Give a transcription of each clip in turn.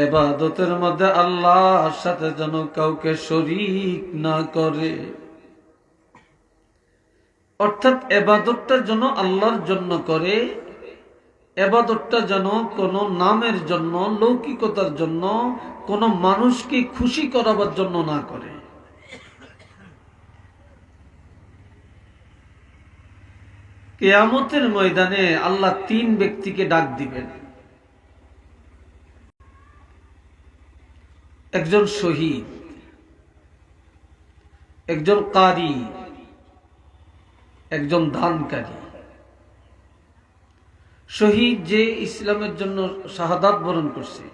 ইবাদতের মধ্যে আল্লাহর সাথে যেন কাউকে শরীক না করে। অর্থাৎ ইবাদতটা যেন আল্লাহর জন্য করে, ইবাদতটা যেন কোনো নামের জন্য, লৌকিকতার জন্য, কোনো মানুষকে খুশি করাবার জন্য না করে। কিয়ামতের ময়দানে আল্লাহ তিন ব্যক্তিকে ডাক দিবেন। একজন শহীদ, একজন কারি, একজন দানকারী। শহীদ যে ইসলামের জন্য শাহাদাত বরণ করছে,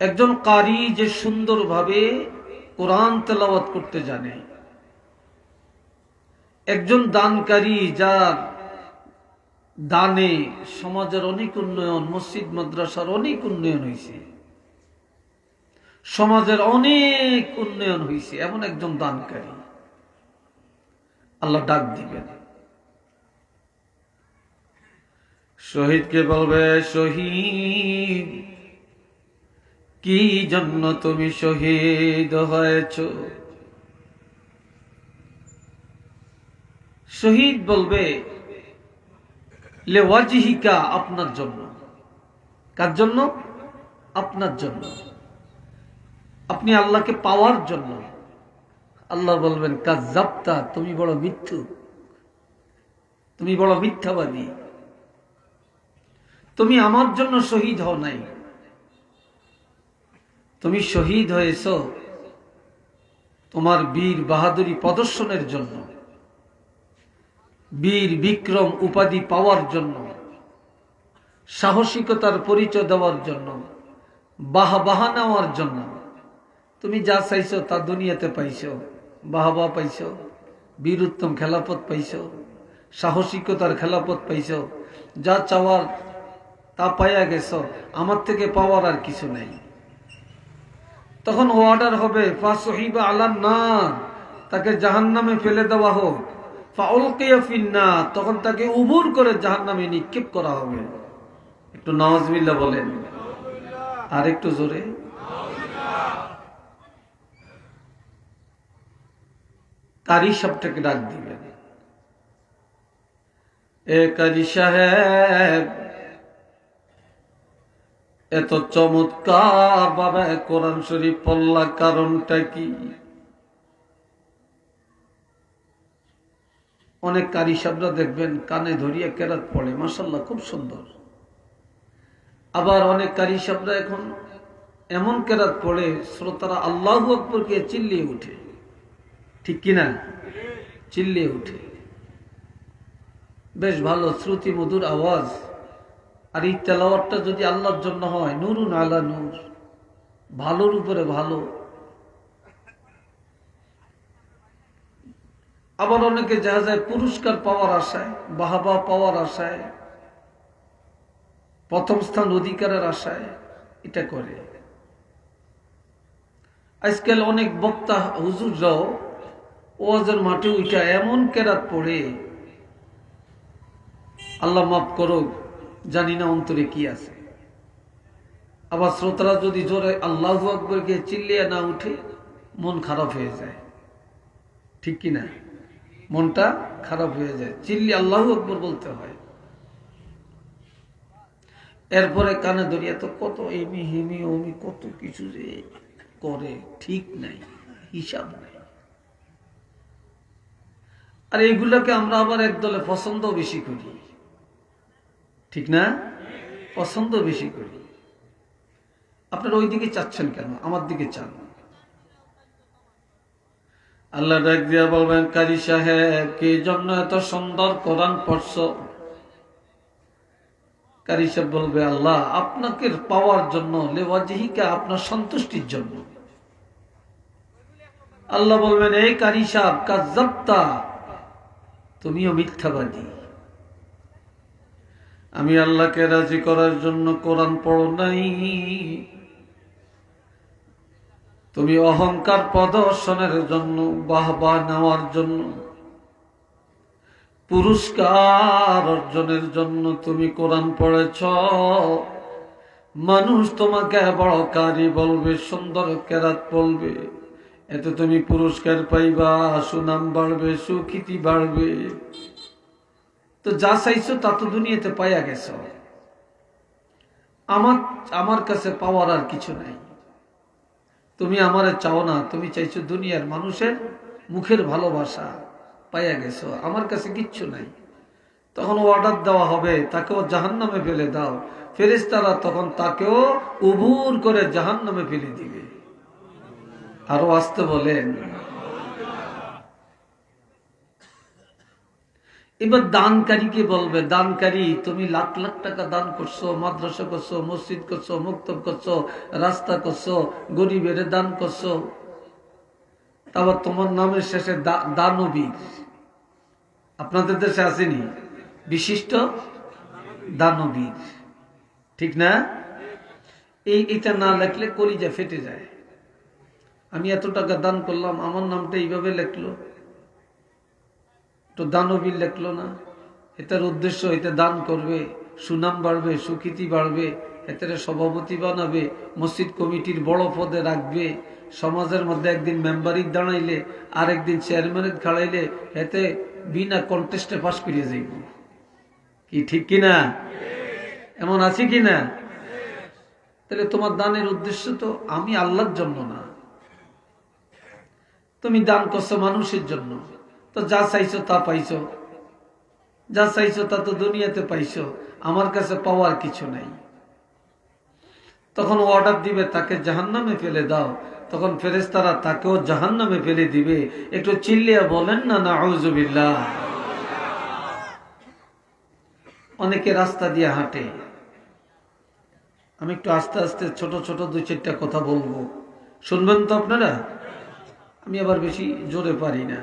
একজন কারি যে সুন্দরভাবে কোরআন তেলাওয়াত করতে জানে, একজন দানকারী যার দানে সমাজের অনেক উন্নয়ন, মসজিদ মাদ্রাসার অনেক উন্নয়ন হয়েছে, সমাজের অনেক উন্নয়ন হয়েছে, এমন একজন দানকারী আল্লাহ ডাক দিবেন। শহীদকে বলবে, শহীদ কি জন্য তুমি শহীদ হয়েছ? শহীদ বলবে, লেওয়াজিহিকা, আপনার জন্য। কার জন্য? আপনার জন্য। আপনি আল্লাহকে পাওয়ার জন্য। আল্লাহ বলবেন, কাজ্জাবতা, তুমি বড় মিথ্যু, তুমি বড় মিথ্যাবাদী, তুমি আমার জন্য শহীদ হও নাই, তুমি শহীদ হয়েছ তোমার বীর বাহাদুরি প্রদর্শনের জন্য, বীর বিক্রম উপাধি পাওয়ার জন্য, সাহসিকতার পরিচয় দেওয়ার জন্য, বাহবা নেওয়ার জন্য। তুমি যা চাইছো তা দুনিয়াতে পাইছো, বাহবা পাইছো, বীর উত্তম খেলাপথ পাইছো, সাহসিকতার খেলাপথ পাইছো, যা চাওয়ার তা পাইয়া গেছ, আমার থেকে পাওয়ার আর কিছু নাই। তখন অর্ডার হবে, ফাসহিবা আলান নার, তাকে জাহান্নামে ফেলে দেওয়া হোক, ফাউলকিয়া ফিন্নার, তখন তাকে উবুর করে জাহান্নামে নিক্ষেপ করা হবে। একটু নাউজুবিল্লাহ বলেন, আর একটু জোরে। কারি সাহেবটাকে ডাক দিবেন, এ কারি সাহেব, এত চমৎকার ভাবে কোরআন শরীফ পড়লা, কারণটা কি? অনেক কারি সাহেবরা দেখবেন কানে ধরিয়া কেরাত পড়ে, মাশাআল্লাহ খুব সুন্দর। আবার অনেক কারি সাহেবরা এখন এমন কেরাত পড়ে, শ্রোতারা আল্লাহু আকবার কে চিল্লিয়ে উঠে, ঠিক কিনা? চিল্লিয়ে উঠে, বেশ ভালো শ্রুতি মধুর আওয়াজ। আর এই তেলাওয়াতটা যদি আল্লাহর জন্য হয়, নূরুন আলা নূর, ভালোর উপরে ভালো। আবার অনেকে দেখা যায় পুরস্কার পাওয়ার আশায়, বাহবা পাওয়ার আশায়, প্রথম স্থান অধিকারের আশায় এটা করে। আজকাল অনেক বক্তা হুজুররাও ওয়াজের মাঠে উঠা এমন কেরাত পড়ে, আল্লাহ মাফ করো, জানি না অন্তরে কি আছে। আবার শ্রোতারা যদি জোরে আল্লাহু আকবার কে চিল্লিয়ে না উঠে, মন খারাপ হয়ে যায়, ঠিক কিনা? মনটা খারাপ হয়ে যায়, চিল্লি আল্লাহু আকবার বলতে হয়। এরপরে কানে ধরিয়া তো কত এমি হেমি অমি কত কিছু যে করে, ঠিক নাই, হিসাব নাই। আর এইগুলোকে আমরা আবার একদলে পছন্দ বেশি করি, ঠিক না? পছন্দ বেশি করি। আপনারা ওই দিকে চাচ্ছেন কেন? আমার দিকে চান। আল্লাহ ডাক দিয়া বলবেন, কারি সাহেব কি জন্য এত সুন্দর কোরআন পড়ছ? কারি সাহেব বলবে, আল্লাহ আপনাকে পাওয়ার জন্য, লেওয়াজিহিকা, আপনার সন্তুষ্টির জন্য। আল্লাহ বলবেন, এই কারি সাহেব, কাজ্জাবতা, তুমিও মিথ্যাবাদী। আমি আল্লাহকে রাজি করার জন্য কোরআন পড়ো নাই, তুমি অহংকার প্রদর্শনের জন্য, বাহবা নেওয়ার জন্য, পুরস্কার অর্জনের জন্য তুমি কোরআন পড়েছ, মানুষ তোমাকে বড় কারি বলবে, সুন্দর কেরাত বলবে, এতে তুমি পুরস্কার পাইবা, সুনাম বাড়বে, সুখ্যাতি বাড়বে। তো যা চাইছো তা তো দুনিয়াতে পাইয়া গেছ। আমার কাছে পাওয়ার আর কিছু নাই। তুমি আমারে চাও না, তুমি চাইছো দুনিয়ার মানুষের মুখের ভালোবাসা, পাইয়া গেছো। আমার কাছে কিচ্ছু নাই। তখন অর্ডার দেওয়া হবে, তাকেও জাহান্নামে ফেলে দাও। ফেরেশতারা তখন তাকেও উবুর করে জাহান্নামে ফেলে দিবে। আরো আসতে বলেন। এবার দানকারীকে বলবে, দানকারী তুমি লাখ লাখ টাকা দান করছো, মাদ্রাসা করছো, মসজিদ করছো, মক্তব করছো, রাস্তা করছো, গরিবের দান করছো, তারপর তোমার নামের শেষে দানবীর। আপনাদের দেশে আসেনি বিশিষ্ট দানবীর, ঠিক না? এইটা না লেখলে কলিজা ফেটে যায়। আমি এত টাকা দান করলাম, আমার নামটা এইভাবে লেখলো, তো দানবীর লেখলো না। এটার উদ্দেশ্য, এতে দান করবে, সুনাম বাড়বে, সুখ্যাতি বাড়বে, এতে সভাপতি বানাবে, মসজিদ কমিটির বড় পদে রাখবে, সমাজের মধ্যে একদিন মেম্বারিক দাঁড়াইলে আর একদিন চেয়ারম্যানের খাড়াইলে এতে বিনা কন্টেস্টে পাশ করিয়ে যাইব। কি ঠিক কিনা? এমন আছে কিনা? তাহলে তোমার দানের উদ্দেশ্য তো আমি আল্লাহর জন্য না, তুমি দান করছো মানুষের জন্য। তো যা চাইছো তা পাইছো, যা চাইছো তা তো দুনিয়াতে পাইছো, আমার কাছে পাওয়ার কিছু নাই। তখন অর্ডার দিবে, তাকে জাহান্নামে ফেলে দাও। তখন ফেরেশতারা তাকেও জাহান্নামে ফেলে দিবে। একটু চিল্লিয়া বলেন না নাউযুবিল্লাহ। অনেকে রাস্তা দিয়ে হাঁটে, আমি একটু আস্তে আস্তে ছোট ছোট দুই চারটা কথা বলবো, শুনবেন তো আপনারা? আমি আবার বেশি জোরে পারি না।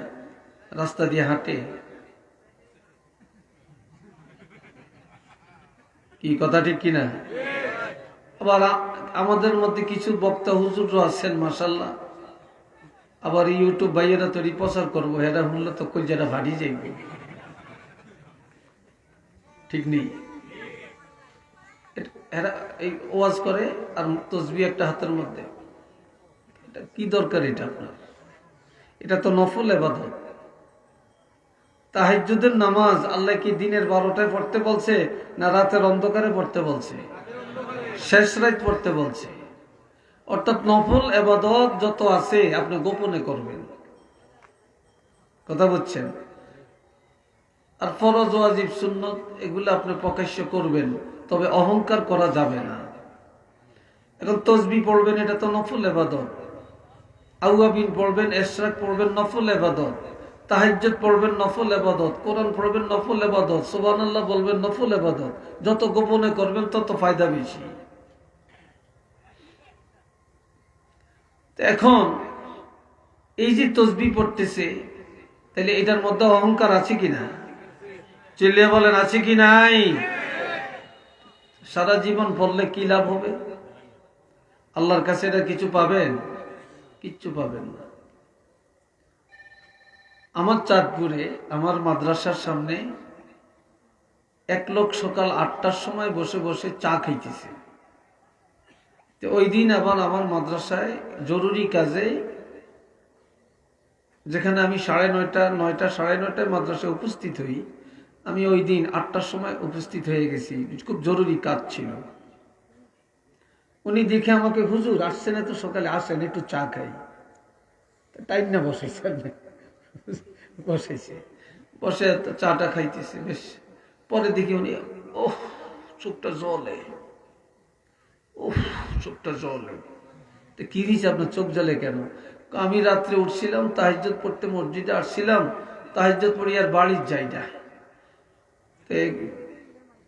রাস্তা দিয়ে হাঁটে, কি কথা ঠিক কিনা? আবার আমাদের মধ্যে কিছু বক্তা হুজুরও আছেন মাশাআল্লাহ, আবার ইউটিউব ভাইয়েরা তো প্রচার করবো, এরা শুনলে তো কই যেটা ভাড়ি যাইব, ঠিক নেই? এরা এই ওয়াজ করে আর তসবিহ একটা হাতের মধ্যে, এটা কি দরকার? এটা আপনার, এটা তো নফল ইবাদত। তাহাজ্জুদের নামাজ আল্লাহ কি দিনের 12টায় পড়তে বলছে না রাতের অন্ধকারে পড়তে বলছে? শেষ রাত পড়তে বলছে। অর্থাৎ নফল ইবাদত যত আছে আপনি গোপনে করবেন, কথা বুঝছেন? আর ফরজ ওয়াজিব সুন্নত এগুলো আপনি প্রকাশ্য করবেন, তবে অহংকার করা যাবে না। এখন তসবিহ পড়বেন, এটা তো নফল ইবাদত। আউয়াবিন পড়বেন, ইশরাক পড়বেন, নফল ইবাদত। তাহাজ্জুদ পড়বেন, নফল ইবাদত। কোরআন পড়বেন, নফল ইবাদত। সুবহানাল্লাহ বলবেন, নফল ইবাদত। যত গোপনে করবেন তত ফায়দা বেশি। এখন এই যে তসবিহ পড়তেছে, তাহলে এটার মধ্যে অহংকার আছে কিনা? চিল্লিয়ে বলেন, আছে কি নাই? সারা জীবন পড়লে কি লাভ হবে? আল্লাহর কাছে এটা কিছু পাবেন? কিচ্ছু পাবেন না। আমার চাঁদপুরে আমার মাদ্রাসার সামনে এক লোক সকাল 8টার সময় বসে বসে চা খাইতেছে। ওই দিন আবার আমার মাদ্রাসায় জরুরি কাজে, যেখানে আমি 9:30 9:30 মাদ্রাসায় উপস্থিত হই, আমি ওই দিন 8টার সময় উপস্থিত হয়ে গেছি, খুব জরুরি কাজ ছিল। উনি দেখে আমাকে, হুজুর আসছেন এত সকালে, আসেন একটু চা খাই। টাইম না বসেছে, বসেছে, বসে চাটা খাইতেছে। বেশ পরে দেখি উনি, ওহ চোখটা জলে, ওহ চোখটা জলে। তো কি দিয়েছে আপনার চোখ জ্বলে কেন? আমি রাত্রে উঠছিলাম, তাহাজ্জুদ পড়তে মসজিদে আসছিলাম, তাহাজ্জুদ পড়ি আর বাড়ির যাই না,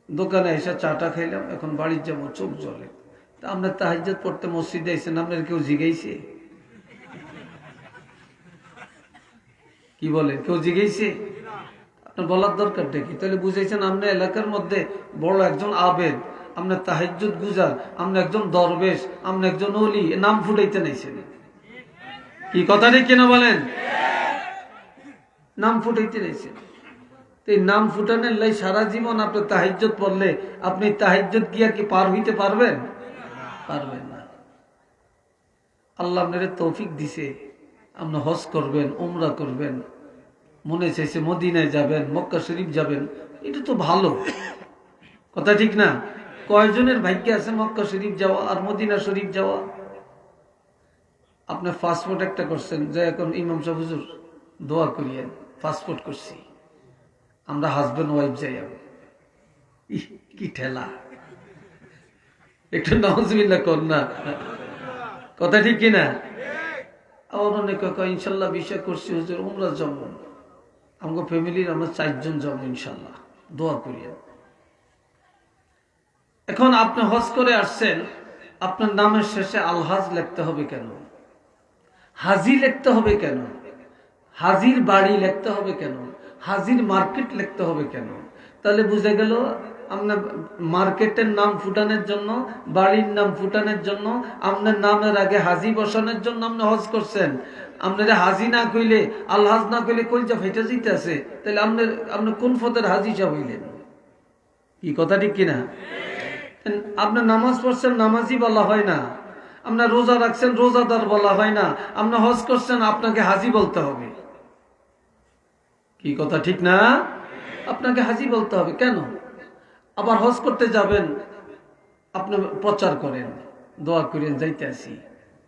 দোকানে এসে চাটা খাইলাম, এখন বাড়ির যাবো, চোখ জ্বলে। তা আমরা তাহাজ্জুদ পড়তে মসজিদে এসেছেন, আপনার কেউ জিগাইছে? কি বলে, কেউ জিগাইছে? আপনার বলার দরকারটা কি? তাহলে বুঝাইছেন আপনার এলাকার মধ্যে বড় একজন আবেদ, আপনার তাহাজ্জুদ গুজার, আপনি একজন দরবেশ, আপনি একজন ওলি, নাম ফুটাইতে নাইছেন। কি কথা ঠিক কিনা বলেন? নাম ফুটাইতে নাইছেন। তো এই নাম ফুটানের লাই সারা জীবন আপনি তাহাজ্জুদ পড়লে আপনি তাহাজ্জুদ গিয়া কি পার হইতে পারবেন? পারবেন না। আল্লাহ আপনারে তৌফিক দিছে, আপনি হজ করবেন, উমরা করবেন, মনে চাইছে মদিনায় যাবেন, মক্কা শরীফ যাবেন, এটা তো ভালো কথা, ঠিক না? কয়জনের ভাগ্যে আছে মক্কা শরীফ যাওয়া আর মদিনা শরীফ যাওয়া? আপনি পাসপোর্ট একটা করছেন, যে এখন ইমাম সাহেব হুজুর দোয়া করিয়েন, পাসপোর্ট করছি, আমরা হাজবেন্ড ওয়াইফ যাই। কি ঠেলা, একটু নাউজুবিল্লাহ কর না, কথা ঠিক কিনা? আবার অনেকে কয় ইনশাল্লাহ বিষয় করছি হুজুর উমরা যাবো, আমাকে ফ্যামিলির আমরা 4 জন যাবো ইনশাল্লাহ, দোয়া করিয়েন। এখন আপনি হজ করে আসছেন, আপনার নামের শেষে আলহাজ লিখতে হবে কেন? হাজি লিখতে হবে কেন? হাজির বাড়ি লিখতে হবে কেন? হাজির মার্কেট লিখতে হবে কেন? তাহলে বুঝে গেল আপনার মার্কেটের নাম ফুটানোর জন্য, বাড়ির নাম ফুটানোর জন্য, আপনার নামের আগে হাজি বসানোর জন্য আপনি হজ করছেন। আপনার হাজি না কইলে, আলহাজ না কইলে কলজা ফেটে যেতে আছে, তাহলে আপনি কোন পদের হাজি সাহেব হইলেন? কি কথা ঠিক কিনা? আপনার নামাজ পড়ছেন, নামাজি বলা হয় না। আপনার রোজা রাখছেন, রোজাদার বলা হয় না। আপনার হজ করছেন, আপনাকে হাজি বলতে হবে। কি কথা ঠিক না? আপনাকে হাজি বলতে হবে কেন? আবার হজ করতে যাবেন, আপনি প্রচার করেন, দোয়া করেন, যাইতে আসি,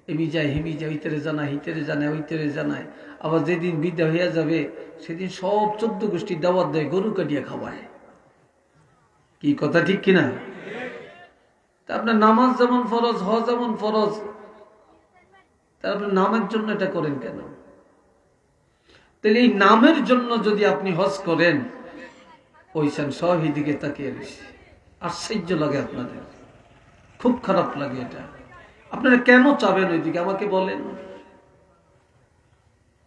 এমি যায় হেমি যায়, ওইতেরে জানায়, হিতেরে জানায়, ওইতেরে জানায়। আবার যেদিন বিদায় হইয়া যাবে সেদিন সব 14 গোষ্ঠী দাওয়াত দেয়, গরু কাটিয়া খাওয়ায়। কি কথা ঠিক কিনা? তা আপনার নামাজ যেমন ফরজ, হজ যেমন ফরজ, তা আপনি নামের জন্য এটা করেন কেন? তাহলে এই নামের জন্য যদি আপনি হজ করেন, ওইখান সব দিকে তাকিয়ে রয়েছে, আশ্চর্য লাগে আপনাদের, খুব খারাপ লাগে এটা। আপনারা কেন চাবেন ওইদিকে আমাকে বলেন?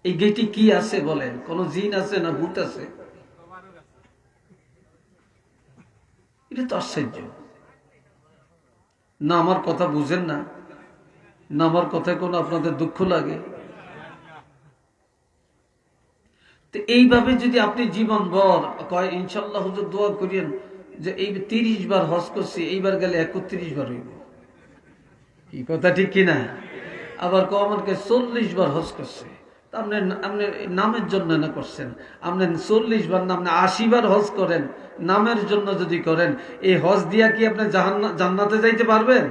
এই গেটে কি আছে বলেন? কোন জিন আছে না ভূত আছে? এটা তো আশ্চর্য না। আমার কথা বুঝেন না? না আমার কথায় কোনো আপনাদের দুঃখ লাগে? তো এইভাবে যদি আপনি জীবন ভর কয় ইনশাল্লাহ হুজুর দোয়া করিয়েন যে এই 30 বার হজ করছি, এইবার গেলে 31 বার হইব। কি কথা ঠিক কিনা? আবার আমাকে 40 বার হজ করছে, আপনি নামের জন্য না করছেন। আপনি 40 বার না, আপনি 80 বার হজ করেন, নামের জন্য যদি করেন, এই হজ দিয়া কি আপনি জান্নাতে যাইতে পারবেন?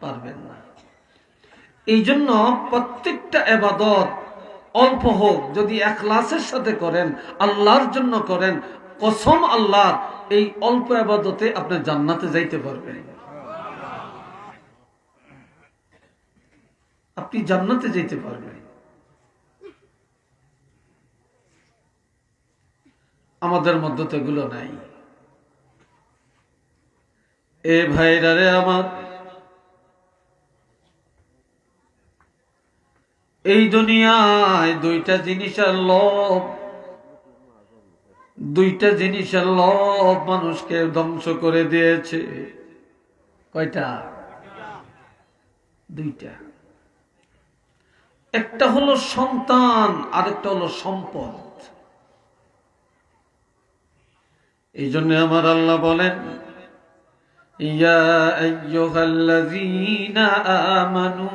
পারবেন না। এই জন্য প্রত্যেকটা ইবাদত অল্প হোক, যদি ইখলাসের সাথে করেন, আল্লাহর জন্য করেন, কসম আল্লাহর, এই অল্প ইবাদতে আপনি জান্নাতে যাইতে পারবেন। আপনি জান্নাতে যাইতে পারবেন। আমাদের মধ্যে তো এগুলো নাই। এ ভাইরা রে আমার, এই দুনিয়ায় দুইটা জিনিসের লোভ, দুইটা জিনিসের লোভ মানুষকে ধ্বংস করে দিয়েছে। কয়টা? দুইটা। একটা হলো সন্তান, আরেকটা হলো সম্পদ। এই জন্য আমার আল্লাহ বলেন, ইয়া আইয়ুহাল্লাযীনা আমানু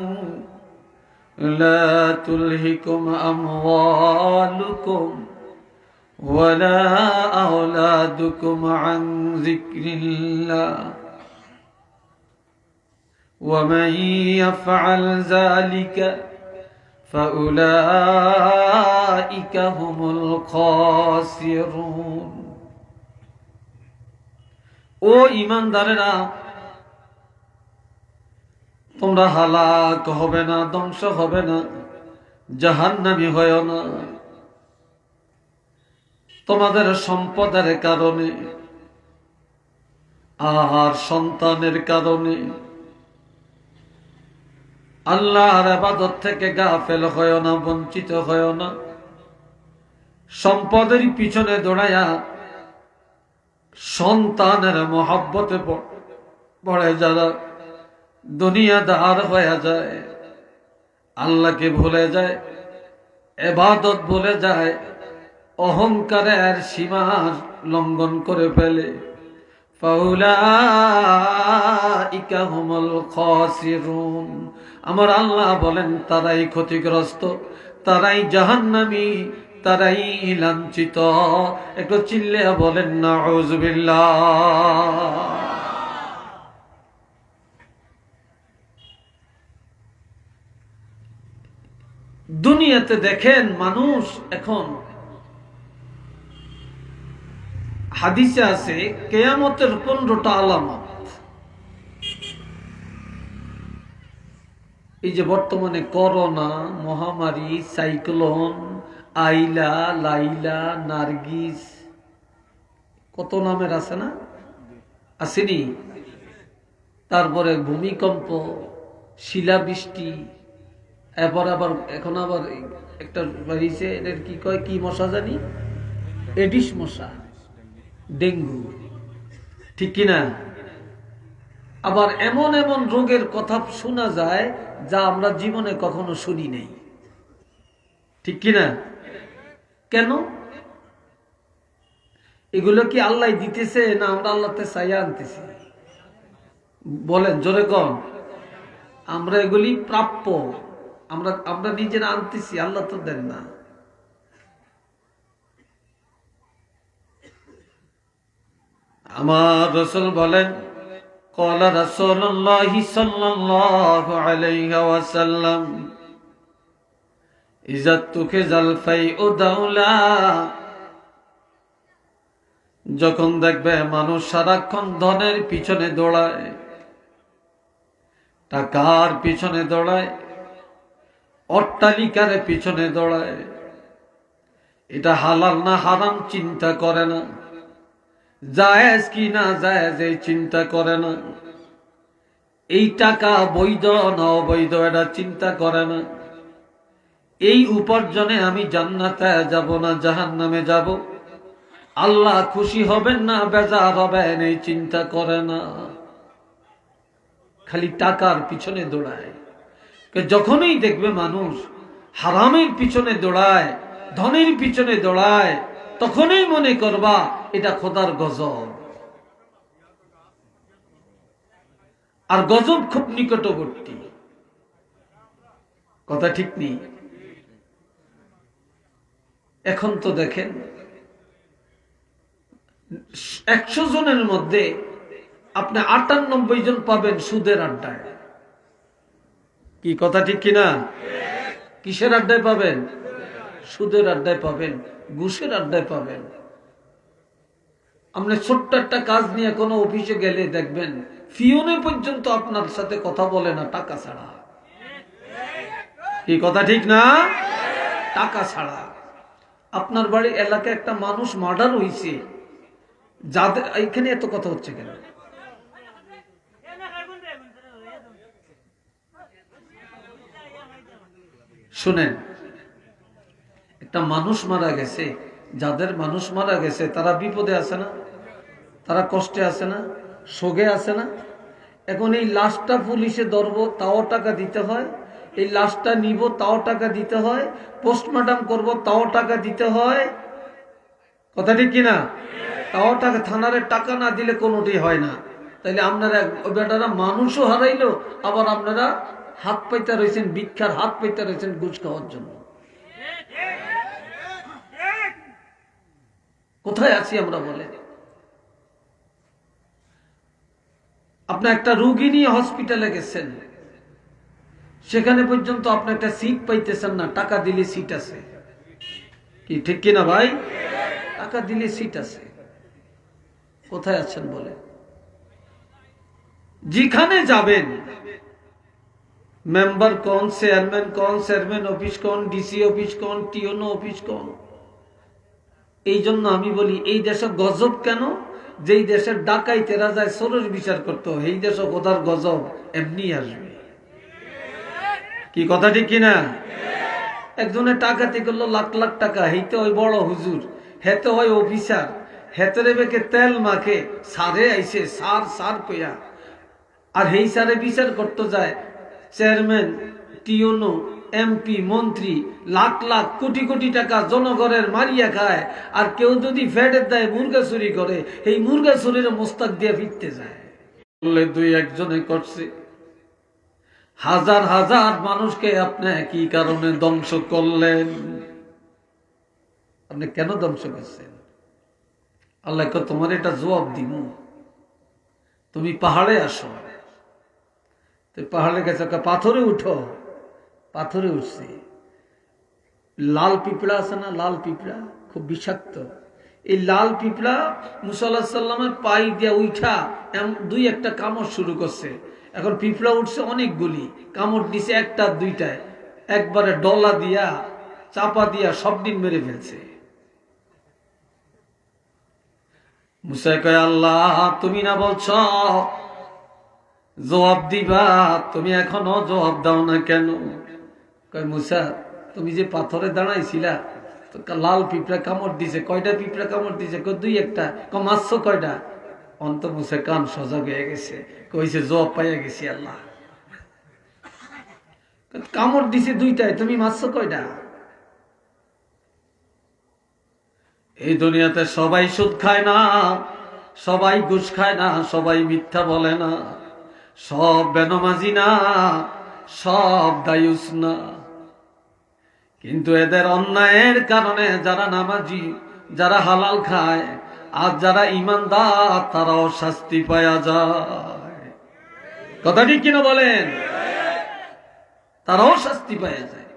লা তুলহিকুম আমওয়ালুকুম ওয়ালা আওলাদুকুম আন যিকরিল্লাহ ওয়া মান ইয়াফআল যালিকা ফাউলাইকা হুমুল খাসিরুন। ও ঈমানদারেরা, তোমরা হালাক হবে না, ধ্বংস হবে না, জাহান্নামী হয় না তোমাদের সম্পদের কারণে আর সন্তানের কারণে। আল্লাহর ইবাদত থেকে গাফেল হয় না, বঞ্চিত হয় না। সম্পদের পিছনে দৌড়ায়া সন্তানের মহব্বতে পড়ে যারা দুনিয়াদার হয়ে যায়, আল্লাহকে ভুলে যায়, ইবাদত ভুলে যায়, অহংকারের সীমার লঙ্ঘন করে ফেলে, ফাউলাইকা হুমুল খাসিরুন, আমার আল্লাহ বলেন তারাই ক্ষতিগ্রস্ত, তারাই জাহান্নামী, তারাই লাঞ্ছিত। একটু চিল্লে বলেন নাউযুবিল্লাহ। দুনিয়াতে দেখেন মানুষ এখন, হাদিসে আছে কিয়ামতের 15টা আলামত। এই যে বর্তমানে করোনা মহামারী, সাইক্লোন, আইলা, লাইলা, নার্গিস, কত নামের আছে না, আসেনি? তারপরে ভূমিকম্প, শিলাবৃষ্টি, এরপর আবার এখন আবার একটা বাড়িছে, এর কি কয়, কি মশা জানি, এডিস মশা, ডেঙ্গু, ঠিক কিনা? আবার এমন এমন রোগের কথা শোনা যায় যা আমরা জীবনে কখনো শুনি নাই, ঠিক কিনা? কেন? এগুলো কি আল্লাহ দিতেছে না আমরা আল্লাহতে চাইয়া আনতেছি? বলেন জোরে কন। আমরা এগুলি প্রাপ্য, আমরা নিজেরা আনতেছি, আল্লাহ তো দেন না। আমার রাসূল বলেন, ক্বালা রাসূলুল্লাহ সাল্লাল্লাহু আলাইহি ওয়াসাল্লাম, ইযা তুখিযাল ফাইউ দাওলা, যখন দেখবে মানুষ সারাক্ষণ ধনের পিছনে দৌড়ায়, টাকার পিছনে দৌড়ায়, অট্টালিকার পিছনে দৌড়ায়, এটা হালাল না হারাম চিন্তা করে না, জায়েজ কি না জায়েজ এই চিন্তা করে না, এই টাকা বৈধ না অবৈধ এটা চিন্তা করে না, এই উপার্জনে আমি জান্নাতে যাব না জাহান্নামে যাব, আল্লাহ খুশি হবেন না বেজার হবেন এই চিন্তা করে না, খালি টাকার পিছনে দৌড়ায়। যখনই দেখবে মানুষ হারামের পিছনে দৌড়ায়, ধনের পিছনে দৌড়ায়, তখনই মনে করবা এটা খোদার গজব। আর গজব খুব নিকটবর্তী, কথা ঠিক নেই? এখন তো দেখেন 100 জনের মধ্যে আপনি 98 জন পাবেন সুদের আড্ডায়। কি কথা ঠিক কিনা? কিসের আড্ডায় পাবেন? সুদের আড্ডায় পাবেন, ঘুষের আড্ডায় পাবেন। আপনি ছোট্ট একটা কাজ নিয়ে কোনো অফিসে গেলে দেখবেন ফিওনে পর্যন্ত আপনার সাথে কথা বলে না টাকা ছাড়া। কি কথা ঠিক না? টাকা ছাড়া। আপনার বাড়ির এলাকায় একটা মানুষ মার্ডার হয়েছে, যাদের এখানে এত কথা হচ্ছে কেন? শুনেন, একটা মানুষ মারা গেছে, যাদের মানুষ মারা গেছে তারা বিপদে আছে না, তারা কষ্টে আছে না, শোকে আছে না। এখন এই লাশটা পুলিশে ধরবো তাও টাকা দিতে হয়, এই লাশটা নিব তাও টাকা দিতে হয়, পোস্টমর্টম করব তাও টাকা দিতে হয়, কথা ঠিক কিনা? তাও টাকা, থানারে টাকা না দিলে কোনোটি হয় না। তাইলে আপনারা বেটারা মানুষও হারাইলো, আবার আপনারা হাত পাইতে রয়েছেন, ভিক্ষার হাত পাইতে রয়েছেন ঘুষ খাওয়ার জন্য। কোথায় আছি আমরা বলে? আপনি একটা রোগী নিয়ে হসপিটালে গেছেন, সেখানে পর্যন্ত আপনি একটা সিট পাইতেছেন না, টাকা দিলে সিট আছে। কি ঠিক কিনা ভাই? টাকা দিলে সিট আছে। কোথায় আছেন বলে? যেখানে যাবেন, মেম্বার কোন, চেয়ারম্যান কোন, চেয়ারম্যান অফিস কোন, ডিসি অফিস কোন, টিওনো অফিস কোন। এই জন্য আমি বলি এই দেশে গজব কেন? যেই দেশের ডাকাইতেরা যায় চোরের বিচার করতে, এই দেশে খোদার গজব এমনি আসবে। কি কথা ঠিক কিনা? একজনের টাকাতে করলো লাখ লাখ টাকা, হেতে ওই বড় হুজুর, হেতে হয় অফিসার, হেতরে বেকে তেল মাখে, সারে আইসে সার সার কইয়া, আর হেই সারে বিচার করতে যায় চেয়ারম্যান, টিওনো, এমপি মন্ত্রী লাখ লাখ কোটি কোটি টাকা জনগণের মারিয়া খায়, আর কেউ যদি ফ্যাটের দেয় মুরগা চুরি করে, এই মুরগা চুরির মোস্তাক দিয়ে ফিরতে যায়। বললে দুই একজনে করছে, হাজার হাজার মানুষকে আপনি কি কারণে ধ্বংস করলেন? আপনি কেন ধ্বংস করছেন? আল্লাহ তোমার এটা জবাব দিব। তুমি পাহাড়ে আসো, পাহাড়ে গেছে, পাথরে উঠো। পাথরে উঠছি, লাল পিঁপড়া আছে না, লাল পিঁপড়া খুব বিষাক্ত। এই লাল পিঁপড়া মুসা আলাইহিস সালামের পাই দিয়া উঠা দুই একটা কামড় শুরু করছে। এখন পিঁপড়া উঠছে অনেকগুলি, কামড় দিছে একটা দুইটায়, একবারে ডলা দিয়া চাপা দিয়া সব দিন মেরে ফেলছে। মুসা কয়, আল্লাহ তুমি না বলছ জবাব দিবা, তুমি এখনো জবাব দাও না কেন? কয়, মুসা তুমি যে পাথরে দাঁড়াইছিলা, লাল পিঁপড়া কামড় দিছে। কয়টা পিঁপড়া কামড় দিছে? দুই একটা। মারছ কয়টা? অন্ত মুসা কান সজাগ হয়ে গেছে, কইছে জবাব পাইয়া গেছি আল্লাহ। কামড় দিছে দুইটায়, তুমি মারছ কয়টা? এই দুনিয়াতে সবাই সুদ খায় না, সবাই ঘুষ খায় না, সবাই মিথ্যা বলে না, সব বেনমাজি না, সব দায়ুস না। কিন্তু এদের অন্যায়ের কারণে যারা নামাজি, যারা হালাল খায়, আর যারা ইমানদার, তারাও শাস্তি পাওয়া যায়। কথা ঠিক কিনা বলেন? তারাও শাস্তি পাওয়া যায়।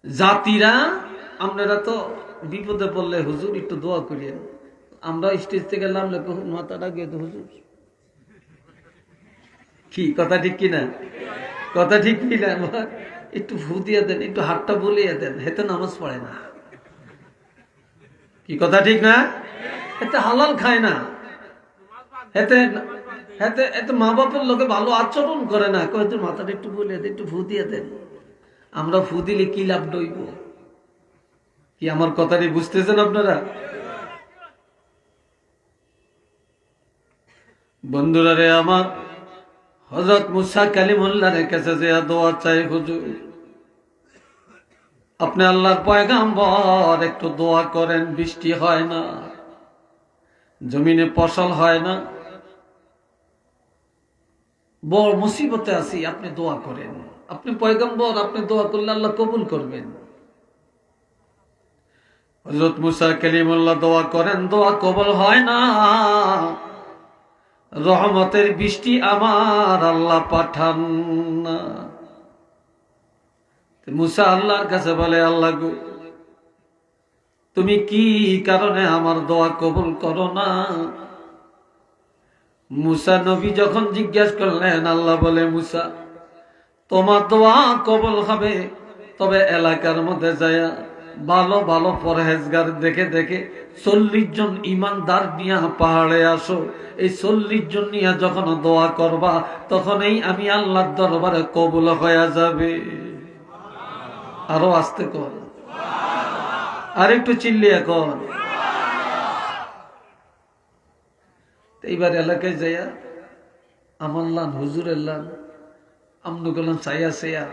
জাতিরা, আপনারা তো বিপদে পড়লে হুজুর একটু দোয়া করিয়েন, আমরা স্টেজ থেকে নামলে মাথাটা গিয়ে তো হুজুর, কি কথা ঠিক কিনা? কথা ঠিক কিনা? একটু ফু দিয়ে দেন, একটু হাতটা বলিয়ে দেন, হেতে নামাজ পড়ে না। কি কথা ঠিক না? এতে হালাল খায় না, এতে এতে এতে মা বাপের লোকে ভালো আচরণ করে না। কয়েকদিন মাথাটা একটু বলিয়ে দেন, একটু ফু দিয়ে দেন। আমরা ফু দিলে কি লাভ দইব? কি আমার কথাটি বুঝতেছেন আপনারা? বন্ধুরা রে আমার, হযরত মুসা কালিমুল্লাহর কাছে যে দোয়া চাই, হুজুর আপনি আল্লাহর পয়গাম্বর, একটু দোয়া করেন, বৃষ্টি হয় না, জমিনে ফসল হয় না, বড় মুসিবতে আছি, আপনি দোয়া করেন। আপনি পয়গাম্বর, আপনি দোয়া করলে আল্লাহ কবুল করবেন। হযরত মুসা কালিমুল্লাহ দোয়া করেন, দোয়া কবুল হয় না। রহমতের বৃষ্টি আমার আল্লাহ পাঠান না। মুসা আল্লাহর কাছে বলে, আল্লাহ গো, তুমি কি কারণে আমার দোয়া কবুল করো না? মুসা নবী যখন জিজ্ঞাসা করলেন, আল্লাহ বলে, মুসা তোমার দোয়া কবুল হবে, তবে এলাকার মধ্যে যায় ভালো ভালো পরহেজগার দেখে দেখে 40 জন ইমানদার নিয়ে পাহাড়ে আসো। এই 40 জন নিয়ে যখন দোয়া করবা, তখনই আমি আল্লাহর দরবারে কবুল হয়ে যাবে। আরো আস্তে কর, আর একটু চিল্লিয়ে কর। এইবার এলাকায় যাইয়া আমার লান, হুজুরের লান, আমনু গেলাম চাইয়া চাইয়া,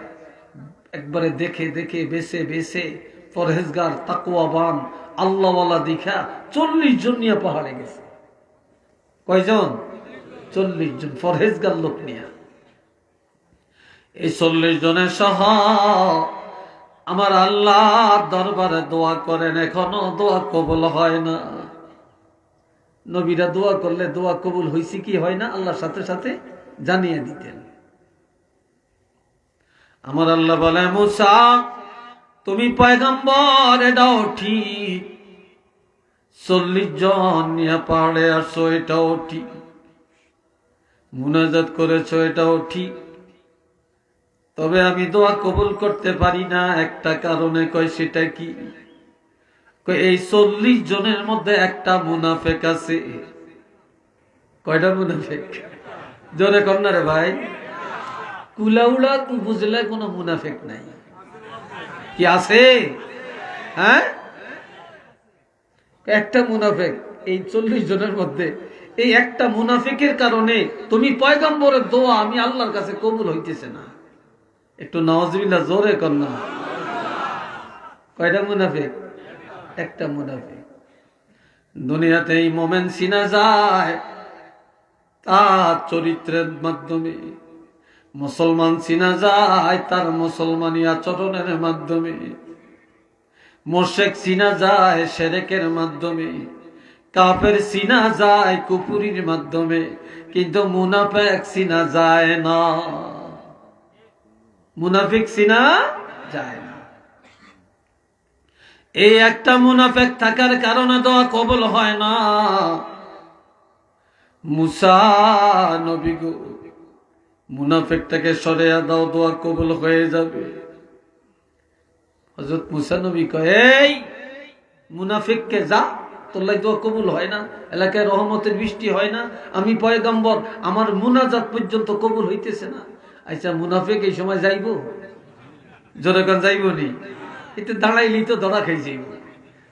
একবারে দেখে দেখে বেছে বেছে পরহেজগার তাকওয়াবান আল্লাহওয়ালা দেখা 40 জন নিয়ে পাহাড়ে গেছে। কয়জন? 40 জন পরহেজগার লোক নিয়ে। এই 40 জনের সহ আমার আল্লাহর দরবারে দোয়া করেন, এখনো দোয়া কবুল হয় না। নবীরা দোয়া করলে দোয়া কবুল হয়েছে কি হয় না, আল্লাহর সাথে সাথে জানিয়ে দিতেন। আমার আল্লাহ বলে, মুসা তুমি পয়গম্বর, এটাও ঠিক, 40 জন নিয়ে পাহাড়ে আসো, এটাও ঠিক, মুনাজাত করেছো, এটাও ঠিক, তবে আমি দোয়া কবুল করতে পারি না একটা কারণে। কয় সেটা কি? কয় এই 40 জনের মধ্যে একটা মুনাফেক আছে। কয়টা মুনাফেক? জোরে কর না রে ভাই। কুলাউলা তু বুঝলে কোনো মুনাফেক নাই। কি আছে? হ্যাঁ, একটা মুনাফেক এই 40 জনের মধ্যে। এই একটা মুনাফিকের কারণে তুমি পয়গম্বরের দোয়া আমি আল্লাহর কাছে কবুল হইতেছে না। একটু নাউজুবিল্লাহ জোরে কর না। কয়টা মুনাফিক? একটা মুনাফিক। দুনিয়াতে এই মোমেন চিনা যায় তার চরিত্রের মাধ্যমে, মুসলমান চিনা যায় তার মুসলমানি আচরণের মাধ্যমে, মুশরিক চিনা যায় শিরকের মাধ্যমে, কাফের চিনা যায় কুফরির মাধ্যমে, কিন্তু মুনাফিক চিনা যায় না। মুনাফিক চিনা যায় না। এই একটা মুনাফিক থাকার কারণে দোয়া কবুল হয় না। মুসা নবী গো, মুনাফিকটাকে সরিয়ে দাও, দোয়া কবুল হয়ে যাবে। হযরত মুসা নবী কয়, এই মুনাফিককে যা, তোর লাই দোয়া কবুল হয় না, এলাকায় রহমতের বৃষ্টি হয় না, আমি পয়গম্বর, আমার মুনাজাত পর্যন্ত কবুল হইতেছে না। আচ্ছা মুনাফিক এই সময় যাইব? জোরে কোন যাইব নি? এতে দাঁড়াইলেই তো ধরা খাই যাইব।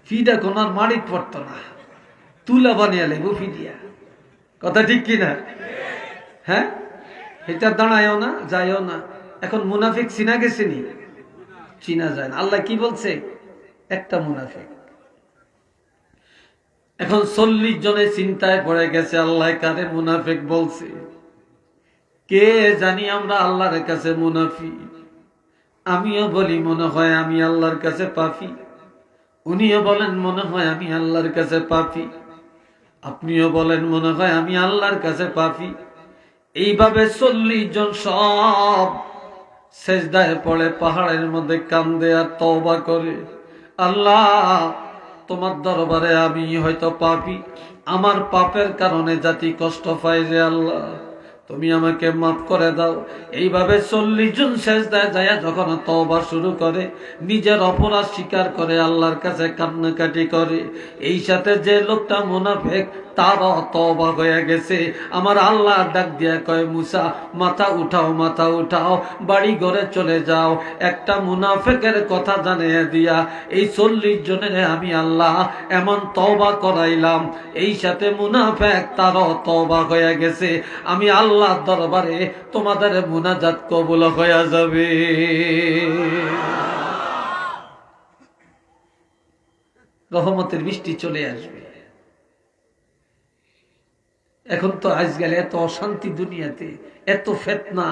ফিডা কোনার মাড়িত পড়ত না, তুলা বানিয়ে লাগবো ফিডিয়া। কথা ঠিক কিনা? হ্যাঁ, এটা দাঁড়ায়ও না, যায়ও না। এখন মুনাফিক চিনা গেছে নি? চিনা যায় না। আল্লাহ কি বলছে? একটা মুনাফিক। এখন 40 জনে চিন্তায় পড়ে গেছে, আল্লাহ কারে মুনাফিক বলছে। কে জানি আমরা আল্লাহর কাছে মুনাফিক। আমিও বলি মনে হয় আমি আল্লাহর কাছে পাপী, উনিও বলেন মনে হয় আমি আল্লাহর কাছে পাপী, আপনিও বলেন মনে হয় আমি আল্লাহর কাছে পাপী। এইভাবে 40 জন সব সেজদায় পড়ে পাহাড়ের মধ্যে কান্দে আর তওবা করে, আল্লাহ তোমার দরবারে আমি হয়তো পাপী, আমার পাপের কারণে জাতি কষ্ট পায় রে আল্লাহ, তুমি আমাকে মাফ করে দাও। এইভাবে 40 জন সেজদায় যায় যখন তওবা শুরু করে, নিজের অপরাধ স্বীকার করে, আল্লাহর কাছে কান্নাকাটি করে। এই সাথে যে লোকটা মুনাফিক তারও তওবা হয়ে গেছে। আমার আল্লাহ ডাক দিয়া কয়, মুসা মাথা উঠাও, মাথা উঠাও, বাড়ি ঘরে চলে যাও। একটা মুনাফিকের কথা জানিয়ে দিয়া এই 40 জনের আমি আল্লাহ এমন তওবা করাইলাম, এই সাথে মুনাফিক তারও তওবা হয়ে গেছে। আমি আল্লাহ দরবারে তোমাদের মুনাজাত কবুল হয়ে যাবে। রহমতের বৃষ্টি চলে আসবে। এখন তো আজকাল এত অশান্তি দুনিয়াতে, এত ফিতনা,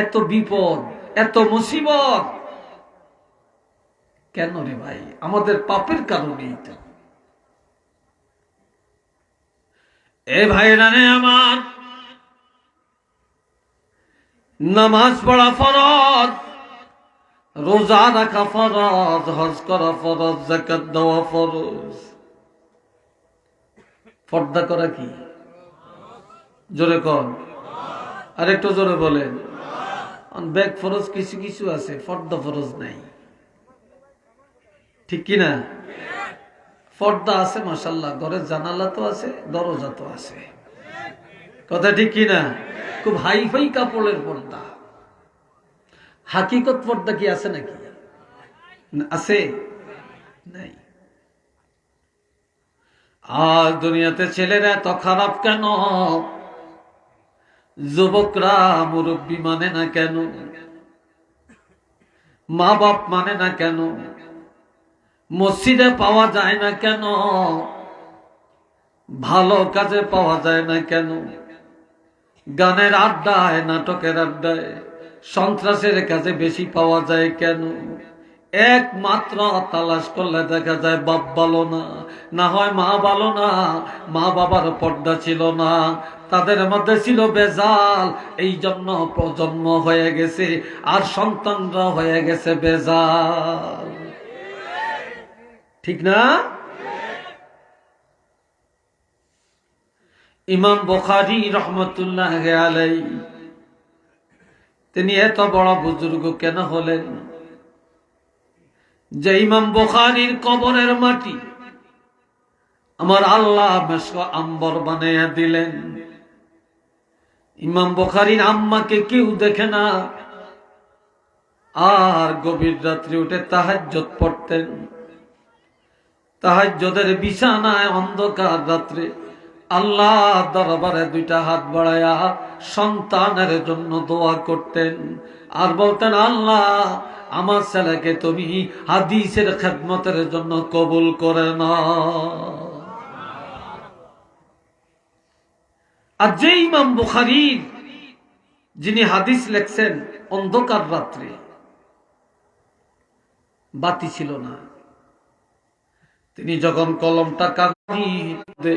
এত বিপদ, এত মুসিবত, কেন রে ভাই? আমাদের পাপের কারণেই তো। এ ভাইরা রে আমার, নামাজ পড়া ফরজ, রোজা রাখা ফরজ, হজ করা ফরজ, যাকাত দেওয়া ফরজ। পর্দা করা কি? জোরে কর, আরেকটু জোরে বলেন। ব্যাগ ফরজ কিছু কিছু আছে, পর্দা ফরজ নাই, ঠিক কিনা? পর্দা আছে মাশাআল্লাহ, ঘরের জানালা তো আছে, দরজা তো আছে, কথা ঠিক কিনা? খুব হাইফাই কাপড়ের পর্দা। হাকিকত পর্দা কি আছে নাকি? আছে? নাই। আর দুনিয়াতে ছেলেরা এত খারাপ কেন? যুবকরা মুরব্বী মানে না কেন? মা বাপ মানে না কেন? মসজিদে পাওয়া যায় না কেন? ভালো কাজে পাওয়া যায় না কেন? গানের আড্ডায়, নাটকের আড্ডায়, সন্ত্রাসের কাজে বেশি পাওয়া যায় কেন? একমাত্র তালাশ করলে দেখা যায় বাপ ভালো না, না হয় মা ভালো না। মা বাবার পর্দা ছিল না, তাদের মধ্যে ছিল বেজাল, এই জন্য প্রজন্ম হয়ে গেছে আর সন্তানরা হয়ে গেছে বেজাল, ঠিক না? ইমাম বুখারী রহমতুল্লাহ আলাইহি তিনি এত বড় বুজুর্গ কেন হলেন? যে ইমাম বুখারীর কবরের মাটি আমার আল্লাহ মেশক আম্বর বানাইয়া দিলেন। ইমাম বুখারীর আম্মাকে কেউ দেখে না, আর গভীর রাত্রে উঠে তাহাজ্জুদ পড়তেন। তাহাজ্জুদের বিছানায় অন্ধকার রাত্রে আল্লাহ দরবারে দুইটা হাত বাড়ায়া সন্তানের জন্য দোয়া করতেন আর বলতেন, আল্লাহ আমার ছেলেকে তুমি হাদিসের খেদমতের জন্য কবুল করে নাও। আর যে ইমাম বুখারী যিনি হাদিস লেখছেন, অন্ধকার রাত্রে বাতি ছিল না, তিনি যখন কলমটা কাগজে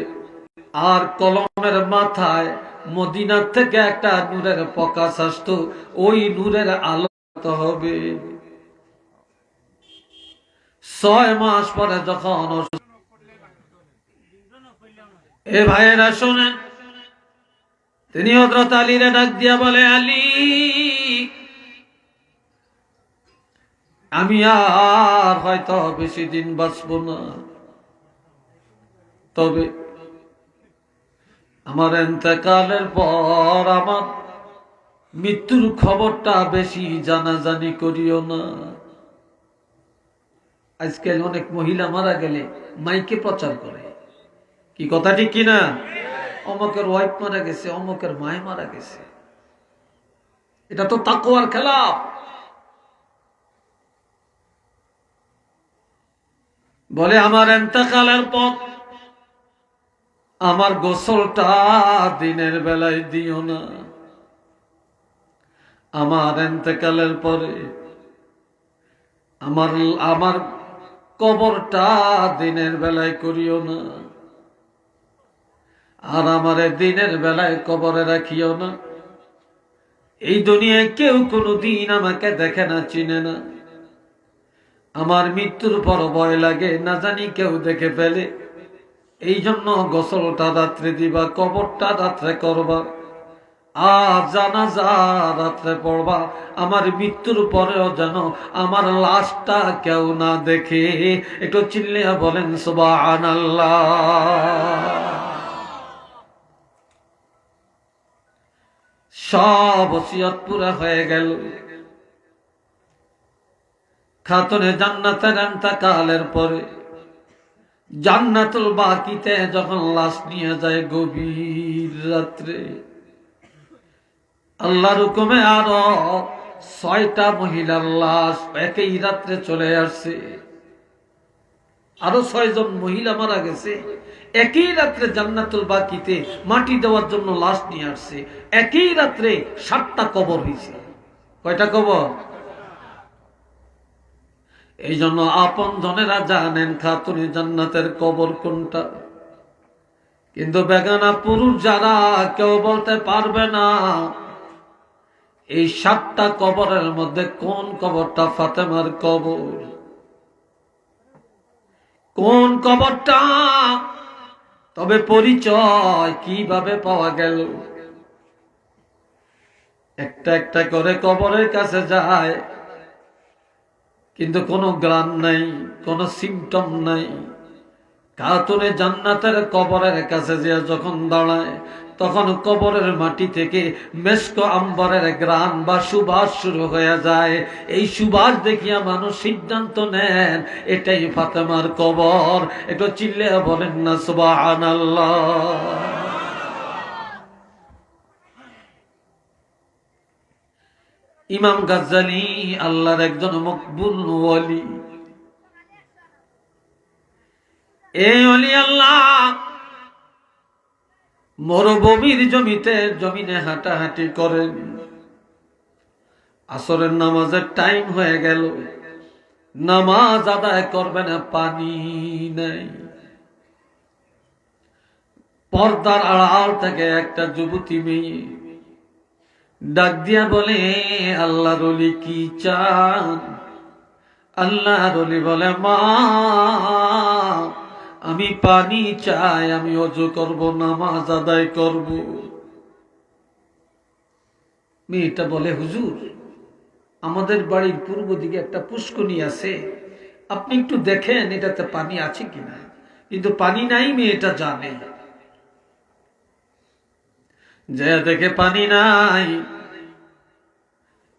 আর কলমের মাথায় মদিনার থেকে একটা নূরের প্রকাশ আসতো, ওই নূরের আলো হবে। 6 মাস পরে যখন এ ভাইয়েরা শোনেন, তিনি হযরত আলীরে ডাক দিয়া বলে, আলী আমি আর হয়তো বেশি দিন বাঁচব না, তবে আমার ইন্তেকালের পর আমার মৃত্যুর খবরটা বেশি জানাজানি করিও না। আজকাল অনেক মহিলা মারা গেলে মাইকে প্রচার করে, কি কথা ঠিক কিনা? অমুকের ওয়াইফ মারা গেছে, অমুকের মায় মারা গেছে। এটা তো তাকওয়ার খেলাফ। বলে আমার ইন্তেকালের পর আমার গোসলটা দিনের বেলায় দিও না, আমার ইন্তেকালের পরে আমার কবরটা দিনের বেলায় করিও না, আর আমারে দিনের বেলায় কবরে রাখিও না। এই দুনিয়ায় কেউ কোনোদিন আমাকে দেখে না, চিনে না। আমার মৃত্যুর পর ভয় লাগে, না জানি কেউ দেখে ফেলে। এই জন্য গোসলটা রাত্রে দিবা, কবরটা রাত্রে করবা, আর জানাজা রাত্রে পড়বা। আমার মৃত্যুর পরেও যেন আমার লাশটা কেউ না দেখে। একটু চিল্লিয়া বলেন সুবহানাল্লাহ। সব ওসিয়ত পুরা হয়ে গেল। খাতুনে জান্নাতের ইন্তেকালের পরে জান্নাতুল বাকিতে যখন লাশ নিয়ে যায় গভীর রাত্রে, আল্লাহর হুকুমে আরো 6টা মহিলার লাশ একই রাত্রে চলে আসছে। আরো 6 জন মহিলা মারা গেছে, একই রাত্রে জান্নাতুল বাকিতে মাটি দেওয়ার জন্য লাশ নিয়ে আসছে। একই রাত্রে 7টা কবর হয়েছে। কয়টা কবর? এই জন্য আপন জনেরা জানেন খাতুনে জান্নাতের কবর কোনটা, কিন্তু বেগানা পুরুষ যারা কেউ বলতে পারবে না এই 7টা কবরের মধ্যে কোন কবরটা ফাতেমার কবর, কোন কবরটা। তবে পরিচয় কিভাবে পাওয়া গেল? একটা একটা করে কবরের কাছে যায়, কিন্তু কোনো গ্রান নাই, কোনো সিমটম নাই। খাতুনে জান্নাতের কবরের কাছে যে যখন দাঁড়ায়, তখন কবরের মাটি থেকে মেশক আম্বরের গ্রান বা সুবাস শুরু হয়ে যায়। এই সুবাস দেখিয়া মানুষ সিদ্ধান্ত নেন এটাই ফাতেমার কবর। একটু চিল্লে বলেন না সুবহানাল্লাহ। ইমাম গাজ্জালী আল্লাহর একজন মকবুল ওয়ালি। এই ওলি আল্লাহ মরুভূমির জমিনে হাঁটাহাঁটি করেন। আসরের নামাজের টাইম হয়ে গেল, নামাজ আদায় করবে না, পানি নাই। পর্দার আড়াল থেকে একটা যুবতী মেয়ে ডাক দিয়া বলে, আল্লাহর ওলি কি চান? আল্লাহর ওলি বলে, মা আমি পানি চাই, আমি ওযু করব, নামাজ আদায় করব। মেয়েটা বলে, হুজুর আমাদের বাড়ির পূর্ব দিকে একটা পুষ্করণী আছে, আপনি একটু দেখেন এটাতে পানি আছে কিনা। কিন্তু পানি নাই, মেয়েটা জানে। যে দেখে পানি নাই,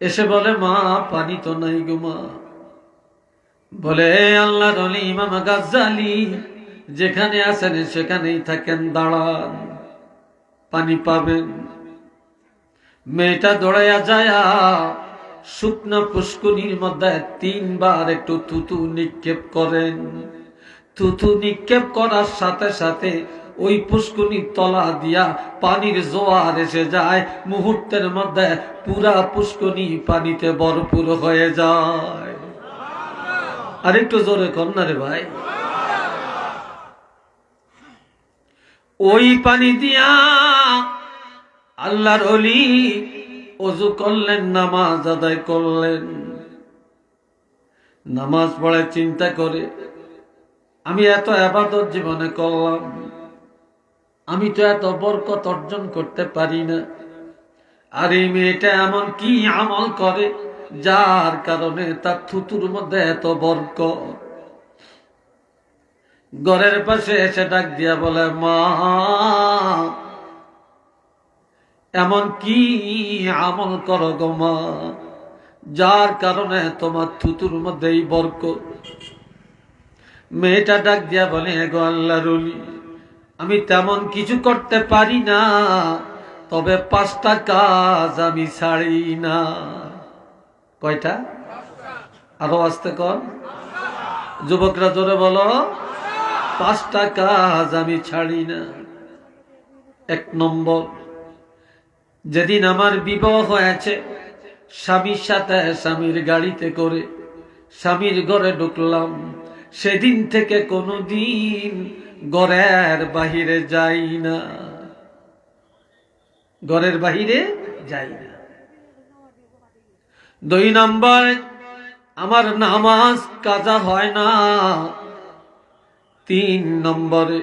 এসে বলে, মা পানি তো নাই গো মা। বলে, আল্লাহর ওলি ইমাম গাজ্জালী যেখানে আছেন সেখানেই থাকেন, দাঁড়ান। পানি পাবেন। মেয়েটা দৌড়াইয়া যায় শুকনো পুষ্কুনির মধ্যে 3 বার একটু থুতু নিক্ষেপ করেন। থুতু নিক্ষেপ করার সাথে সাথে ওই পুষ্কুনির তলা দিয়া পানির জোয়ার এসে যায়। মুহূর্তের মধ্যে পুরা পুষ্কুনি পানিতে ভরপুর হয়ে যায়। আরেকটু জোরে কন্যা রে ভাই। ওই পানি দিয়া আল্লাহর ওলি ওযু করলেন, নামাজ আদায় করলেন। নামাজ পড়ে চিন্তা করে, আমি এত ইবাদত জীবনে করলাম, আমি তো এত বরকত অর্জন করতে পারি না। আর এই মেয়েটা এমন কি আমল করে যার কারণে তার থুতুর মধ্যে এত বরকত। ঘরের পাশে এসে ডাক দিয়া বলে, মা এমন কি আমল করো গো মা, যার কারণে তোমার থুতুর মধ্যে এই বরকত। মেয়েটা ডাক দিয়া বলে, গো আল্লাহর ওলি, আমি তেমন কিছু করতে পারি না, তবে 5টা কাজ আমি ছাড়ি না। কয়টা? আরো আস্তে কর, যুবকরা জোরে বলো। 5টা কাজ আমি ছাড়ি না। 1 নম্বর, যেদিন আমার বিবাহ হয়েছে, স্বামীর সাথে স্বামীর গাড়িতে করে স্বামীর ঘরে ঢুকলাম, সেদিন থেকে কোনোদিন ঘরের বাহিরে যাই না। ঘরের বাহিরে যাই না। 2 নম্বর, আমার নামাজ কাজা হয় না। 3 নম্বরে,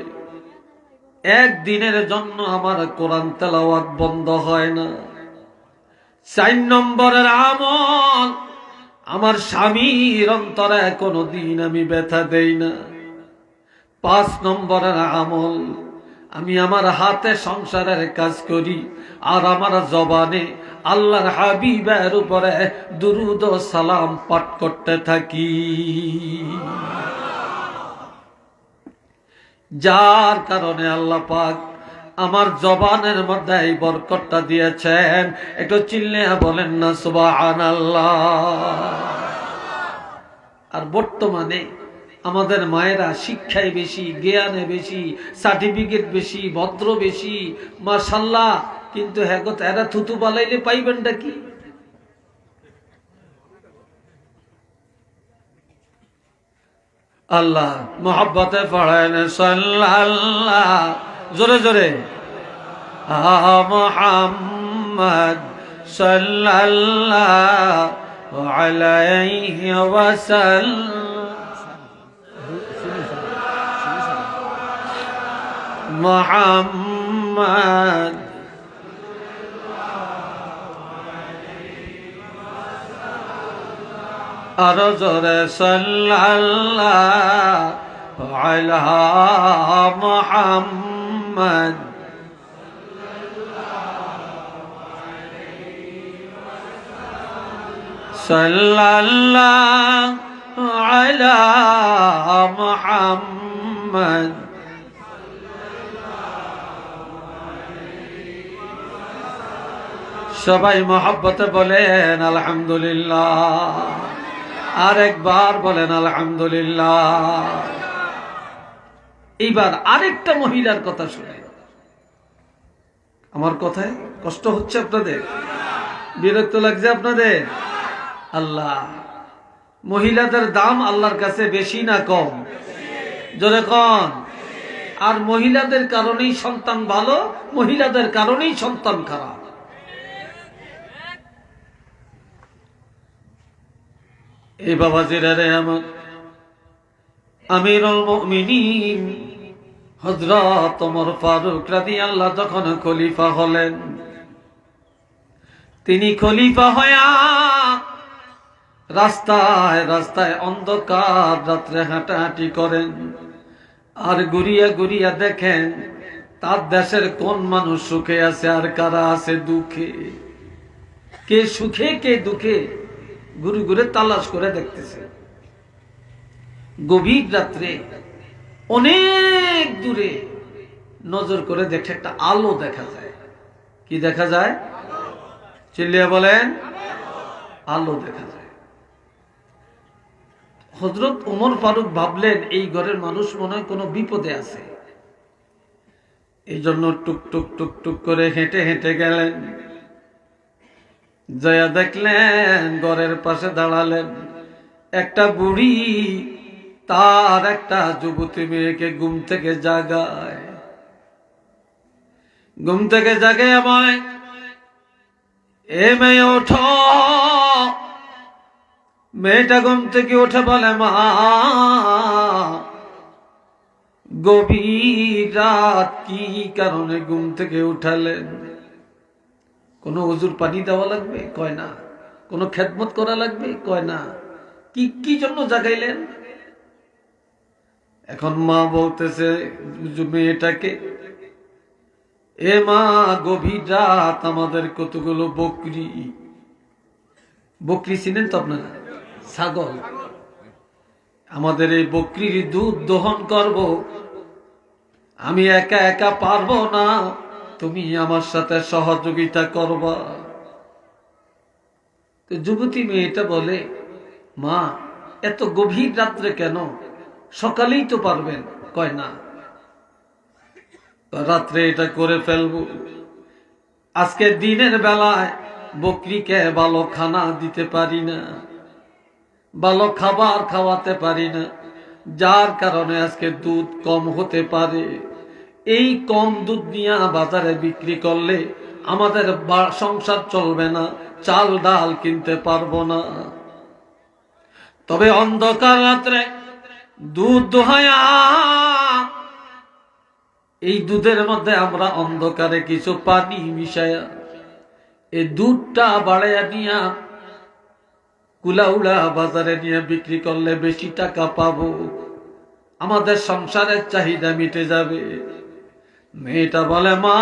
একদিনের জন্য আমার কোরআন তেলাওয়াত বন্ধ হয় না। 4 নম্বরের আমল, আমার স্বামীর অন্তরে কোনোদিন আমি ব্যথা দেই না। 5 নম্বরের আমল, আমি আমার হাতে সংসারের কাজ করি আর আমার জবানে আল্লাহর হাবিবের উপরে দুরূদ ও সালাম পাঠ করতে থাকি। যার কারণে আল্লাহ পাক আমার জবানের মধ্যে এই বরকতটা দিয়েছেন। একটু চিল্লে বলেন না সুবহানাল্লাহ। আর বর্তমানে আমাদের মায়েরা শিক্ষায় বেশি, জ্ঞানে বেশি, সার্টিফিকেট বেশি, ভদ্র বেশি, মাশাআল্লাহ, কিন্তু হ্যাঁ এরা থুতু বালাইলে পাইবেনটা কি? আল্লাহ মোহাব্বতে পড়েন সাল্লাল্লাহ, জোরে জোরে, মুহাম্মদ সাল্লাল্লাহু আলাইহি ওয়াসাল্লাম, মুহাম্মদ আরো জোরে সাল্লাল্লাহু আলা মুহাম্মদ সাল্লাল্লাহু আলা মুহাম্মদ। সবাই মহব্বতে বলেন আলহামদুলিল্লাহ। আরেকবার বলেন আলহামদুলিল্লাহ। এইবার আরেকটা মহিলার কথা শুনে, আমার কথায় কষ্ট হচ্ছে আপনাদের, বিরক্ত লাগছে আপনাদের? আল্লাহ, মহিলাদের দাম আল্লাহর কাছে বেশি না কম? জোরে কন। আর মহিলাদের কারণেই সন্তান ভালো, মহিলাদের কারণেই সন্তান খারাপ। এই বাবাজিরা রে আমার, আমিরুল মুমিনিন হযরত ওমর ফারুক রাদিয়াল্লাহু যখন খলিফা হলেন, তিনি খলিফা হয়া রাস্তায় রাস্তায় অন্ধকার রাত্রে হাঁটাহাঁটি করেন, আর ঘুরিয়া ঘুরিয়া দেখেন তার দেশের কোন মানুষ সুখে আছে আর কারা আছে দুঃখে। কে সুখে কে দুঃখে ঘুরে ঘুরে তালাশ করে দেখতেছে। গভীর রাত্রে অনেক দূরে নজর করে দেখে একটা আলো দেখা যায়। কি দেখা যায়? চিল্লিয়ে বলেন, আলো দেখা যায়। হযরত ওমর ফারুক ভাবলেন এই ঘরের মানুষ মনে হয় কোনো বিপদে আছে, এই জন্য টুক টুক টুক টুক করে হেঁটে হেঁটে গেলেন। জয়া দেখলেন, ঘরের পাশে দাঁড়ালেন একটা বুড়ি তার একটা যুবতী মেয়েকে ঘুম থেকে জাগায়। ঘুম থেকে জাগে আমায়, এ মেয়ে ওঠো। মেয়েটা ঘুম থেকে উঠে বলে, মা গভীর রাত, কি কারণে ঘুম থেকে উঠালেন? কোনো ওযুর পানি দেওয়া লাগবে? কয় না। কোনো খেদমত করা লাগবে? কয় না। কি কি জন্য জাগাইলেন? এখন মা বলতেছে মেয়েটাকে, এ মা গভীর রাত, আমাদের কতগুলো বকরি, বকরি চিনেন তো আপনারা? ছাগল। আমাদের এই বকরির দুধ দহন করব, আমি একা একা পারবো না, তুমি আমার সাথে সহযোগিতা করবা। তো যুবতী মেয়েটা বলে, মা এত গভীর রাত্রে কেন? সকালেই তো পারবেন। কয় না, রাত্রে এটা করে ফেলবো। আজকে দিনের বেলায় বকরিকে ভালো খানা দিতে পারি না, ভালো খাবার খাওয়াতে পারি না, যার কারণে আজকে দুধ কম হতে পারে। এই কম দুধ নিয়ে বাজারে বিক্রি করলে আমাদের সংসার চলবে না, চাল ডাল কিনতে পারবো না। তবে অন্ধকার রাত্রে দুধ দোহায়া, এই দুধের মধ্যে আমরা অন্ধকারে কিছু পানি মিশায়া এই দুধটা বাড়াইয়া নিয়া কুলাউলা বাজারে নিয়ে বিক্রি করলে বেশি টাকা পাবো, আমাদের সংসারের চাহিদা মিটে যাবে। মেয়েটা বলে, মা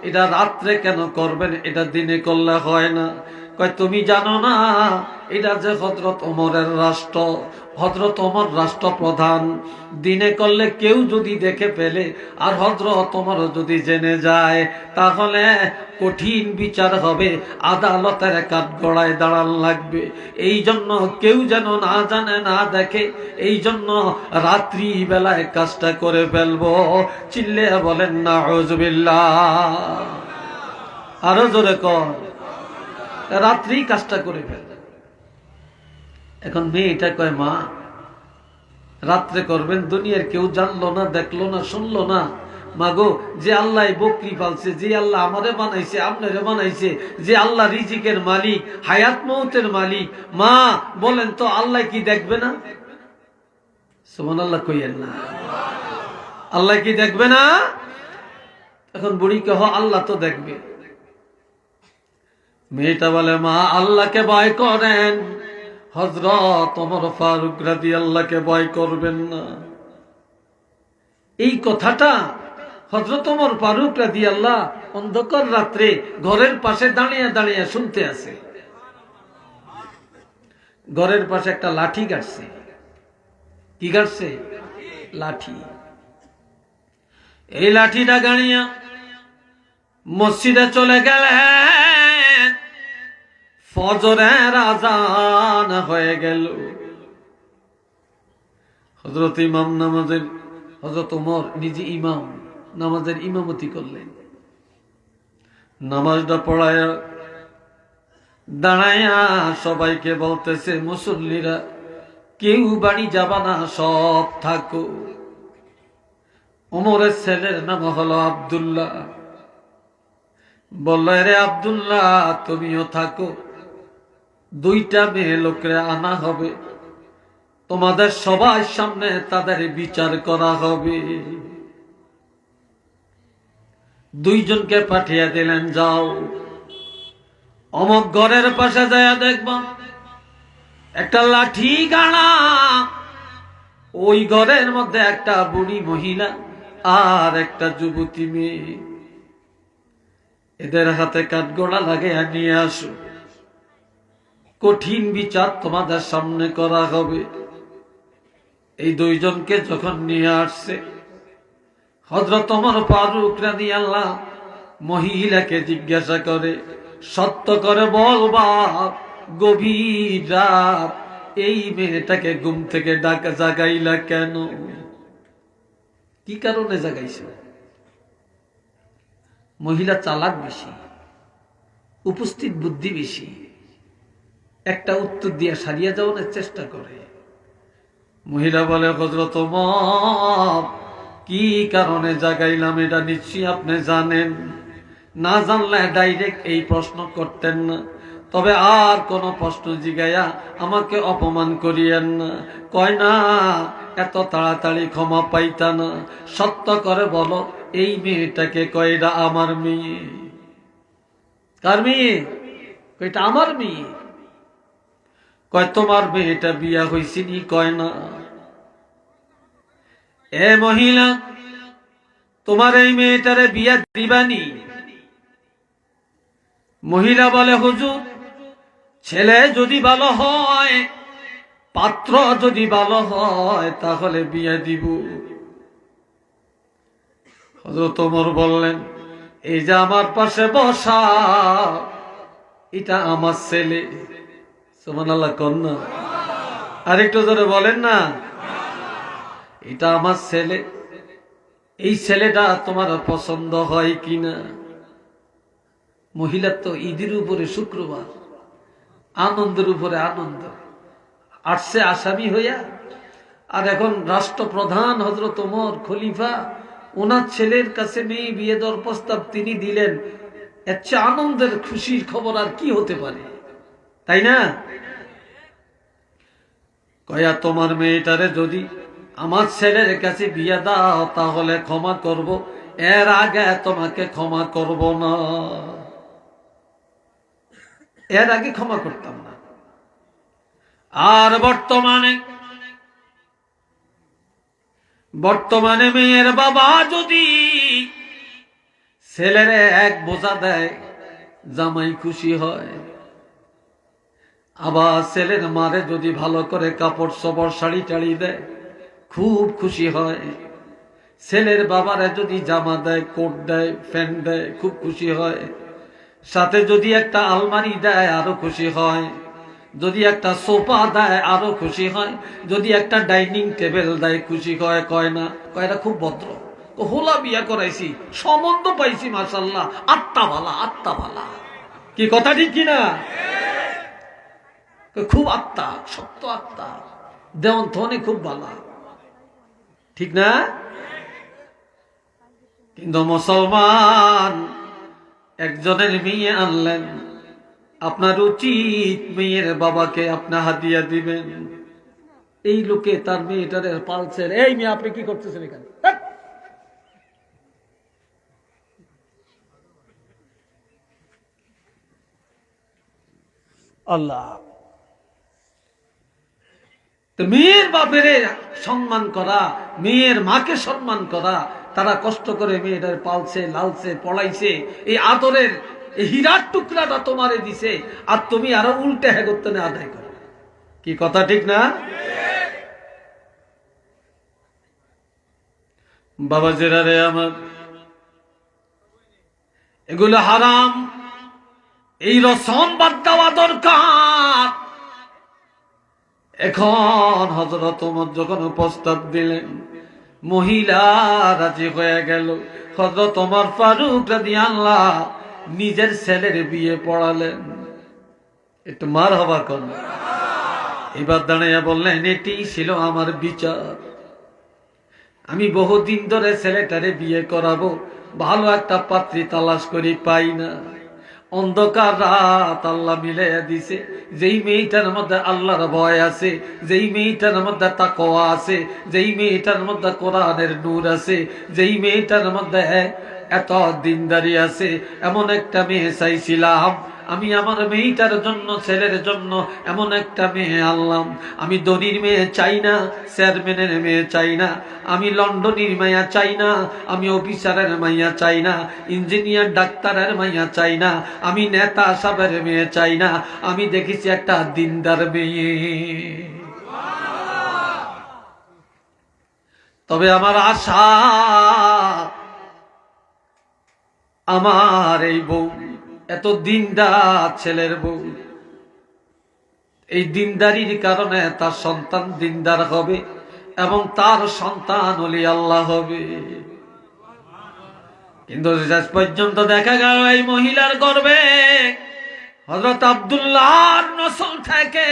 এটা রাত্রে কেন করবেন? এটা দিনে করলে হয় না। কয়, তুমি জানো না এটা যে হযরত ওমরের রাষ্ট্র, হযরত ওমর রাষ্ট্রপ্রধান, দিনে করলে কেউ যদি দেখে ফেলে আর হযরত ওমর যদি জেনে যায় তাহলে কঠিন বিচার হবে, আদালতের কাঠগড়ায় দাঁড়ান লাগবে। এই জন্য কেউ যেন না জানে না দেখে, এই জন্য রাত্রি বেলায় কাজটা করে ফেলবো। চিল্লে বলেন নাউযুবিল্লাহ। আরো জোরে কর, রাত্রি কাজটা করে ফেল। এখন মেয়েটা কয়, মা রাত্রে করবেন, দুনিয়ার কেউ জানলো না, দেখলো না, শুনলো না। মাগো, যে আল্লাহ বকরি পালছে, যে আল্লাহ আমারে বানাইছে, আপনারে বানাইছে, যে আল্লাহ রিজিকের মালিক, হায়াত মৌতের মালিক, মা বলেন তো আল্লাহ কি দেখবে না? সুবহানাল্লাহ কইয়েন না। আল্লাহ কি দেখবে না? এখন বুড়িকে, হ আল্লাহ তো দেখবে। মেয়েটা বলে, মা আল্লাহকে ভয় করেন, হযরত ওমর ফারুক রাদিয়াল্লাহকে ভয় করবেন না। এই কথাটা হযরত ওমর ফারুক রাদিয়াল্লাহ অন্ধকার রাত্রে ঘরের পাশে দাঁড়িয়ে দাঁড়িয়ে শুনতে আছে। ঘরের পাশে একটা লাঠি গাড়ছে। কি গাড়ছে? লাঠি। এই লাঠিটা গাড়িয়া মসজিদে চলে গেলেন। ফজরের আযান হয়ে গেল। হযরত ইমাম নামাজের, হযরত ওমর নিজে ইমাম, নামাজের ইমামতি করলেন। নামাজটা পড়ায়া দাঁড়ায়া সবাইকে বলতেছে, মুসল্লিরা কেউ বাড়ি যাবা না, সব থাকো। ওমরের ছেলের নাম হলো আব্দুল্লাহ। বলল, রে আব্দুল্লাহ তুমিও থাকো, দুইটা মেয়ে লোকরে আনা হবে, তোমাদের সবার সামনে তাদের বিচার করা হবে। দুইজনকে পাঠিয়ে দিলেন, যাও অমুক ঘরের পাশে যায় দেখবা একটা লাঠি গাড়া, ওই ঘরের মধ্যে একটা বুড়ি মহিলা আর একটা যুবতী মেয়ে, এদের হাতে কাঠগড়া লাগে নিয়ে আসো, কঠিন বিচার তোমাদের সামনে করা হবে। এই দুইজনকে যখন নিয়ে আসছে, হযরত ওমর ফারুক রাদিয়াল্লাহু মহিলাকে জিজ্ঞাসা করে, সত্য করে বলবা গভীর রাত এই মেয়েটাকে ঘুম থেকে ডাকা জাগাইলা কেন? কি কারণে জাগাইছো? মহিলা চালাক বেশি, উপস্থিত বুদ্ধি বেশি, একটা উত্তর দিয়ে সারিয়ে যাওয়ার চেষ্টা করে। মহিলা বলে, হযরত ওমর, কি কারণে জাগাইলাম এটা নিশ্চয়ই আপনি জানেন। না জানলে ডাইরেক্ট এই প্রশ্ন করতেন না। তবে আর কোন প্রশ্ন জিগাইয়া আমাকে অপমান করিয়েন না। কয় না, এত তাড়াতাড়ি ক্ষমা পাইতা না। সত্য করে বলো, এই মেয়েটাকে কয়টা আমার মেয়ে? কার মেয়ে? কয়টা আমার মেয়ে। কয় তোমার মেয়েটা বিয়া হইছিনি? কয় না। এ মহিলা, তোমার এই মেয়েটারে বিয়া দিবানি? মহিলা বলে, হুজুর, ছেলে যদি ভালো হয়, পাত্র যদি ভালো হয়, তাহলে বিয়া দিব। হযরত ওমর বললেন, এই যে আমার পাশে বসা, এটা আমার ছেলে। সুবহানাল্লাহ কন্যা, আরেকটু জোরে বলেন না। এটা আমার ছেলে। এই ছেলেটা তোমার পছন্দ হয় কিনা? মহিলার তো ঈদের উপরে শুক্রবার, আনন্দের উপরে আনন্দ, আসছে আসামি হইয়া। আর এখন রাষ্ট্রপ্রধান হযরত ওমর খলিফা, ওনার ছেলের কাছে মেয়ে বিয়ে দেওয়ার প্রস্তাব তিনি দিলেন। এর চেয়ে আনন্দের খুশির খবর আর কি হতে পারে, তাই না? কয়া, তোমার মেয়েটারে যদি আমার ছেলের কাছে বিয়ে দাও তাহলে ক্ষমা করব, এর আগে তোমাকে ক্ষমা করব না। এর আগে ক্ষমা করতাম না। আর বর্তমানে মেয়ের বাবা যদি ছেলের এক বোঝা দেয়, জামাই খুশি হয়। আবার ছেলের মারে যদি ভালো করে কাপড় চোপড় শাড়ি টাড়ি দেয়, খুব খুশি হয়। ছেলের বাবারে যদি জামা দেয়, কোট দেয়, প্যান্ট দেয়, খুব খুশি হয়। সাথে যদি একটা আলমারি দেয়, আরো খুশি হয়। যদি একটা সোফা দেয়, আরো খুশি হয়। যদি একটা ডাইনিং টেবিল দেয়, খুশি হয়। কয় না, কয়টা খুব ভদ্র, হোলা বিয়া করাইছি, সম্বন্ধ পাইছি, মাশাআল্লাহ, আত্মা ভালা, আত্মা ভালা। কি কথা ঠিক কিনা? খুব আত্মা, সত্য আত্মা, দেওয়ান ধনে খুব ভালা, ঠিক না? কিন্তু মুসলমান একজনের মেয়ে আনলেন, আপনার উচিত মেয়ের বাবাকে আপনার হাদিয়া দিবেন। এই লোকে তার মেয়েটারে পালছেন। এই মেয়ে, আপনি কি করতেছেন এখানে? আল্লাহ, মেয়ের বাপের সম্মান করা, মেয়ের মাকে সম্মান করা, তারা কষ্ট করে মেয়েটার পালছে, লালছে, পড়াইছে, এই আদরের এই হীরার টুকরাটা তোমারে দিছে, আর তুমি আরো উল্টে হেগত্তনে আদায় করো। কি কথা ঠিক না? বাবা জেরারে আমার, এগুলো হারাম। এই রসম বাদ দেওয়া দরকার। এখন হযরত ওমর যখন প্রস্তাব দিলেন, মহিলা রাজি হয়ে গেল। হযরত ওমর ফারুক রাদিয়াল্লাহু নিজের ছেলের বিয়ে পড়ালেন। একটু মারহাবা করলেন। এবার দাঁড়াইয়া বললেন, এটি ছিল আমার বিচার। আমি বহুদিন ধরে ছেলেটারে বিয়ে করাবো, ভালো একটা পাত্রী তালাশ করি, পাই না। অন্ধকার রাত আল্লাহ মিলাইয়া দিছে। যেই মেয়েটার মধ্যে আল্লাহর ভয় আছে, যেই মেয়েটার মধ্যে তাকওয়া আছে, যেই মেয়েটার মধ্যে কোরআনের নূর আছে, যেই মেয়েটার মধ্যে এত দিনদারি আছে, এমন একটা মেয়ে চাইছিলাম। আমি আমার মেয়েটার জন্য, ছেলের জন্য এমন একটা মেয়ে আনলাম। আমি ধনীর মেয়ে চাই না, চেয়ারম্যানের মেয়ে চাই না, আমি লন্ডনের মাইয়া চাই না, আমি অফিসারের মাইয়া চাই না, ইঞ্জিনিয়ার ডাক্তারের মাইয়া চাই না, আমি নেতা সাহেবের মেয়ে চাই না। আমি দেখেছি একটা দিনদার মেয়ে। তবে আমার আশা, আমার এই বউ এত দিনদার ছেলের বউ, এই দিনদারির কারণে তার সন্তান দিনদার হবে এবং তার সন্তান ওলি আল্লাহ হবে। কিন্তু শেষ পর্যন্ত দেখা গেল এই মহিলার গর্ভে হযরত আব্দুল্লাহর নসল থেকে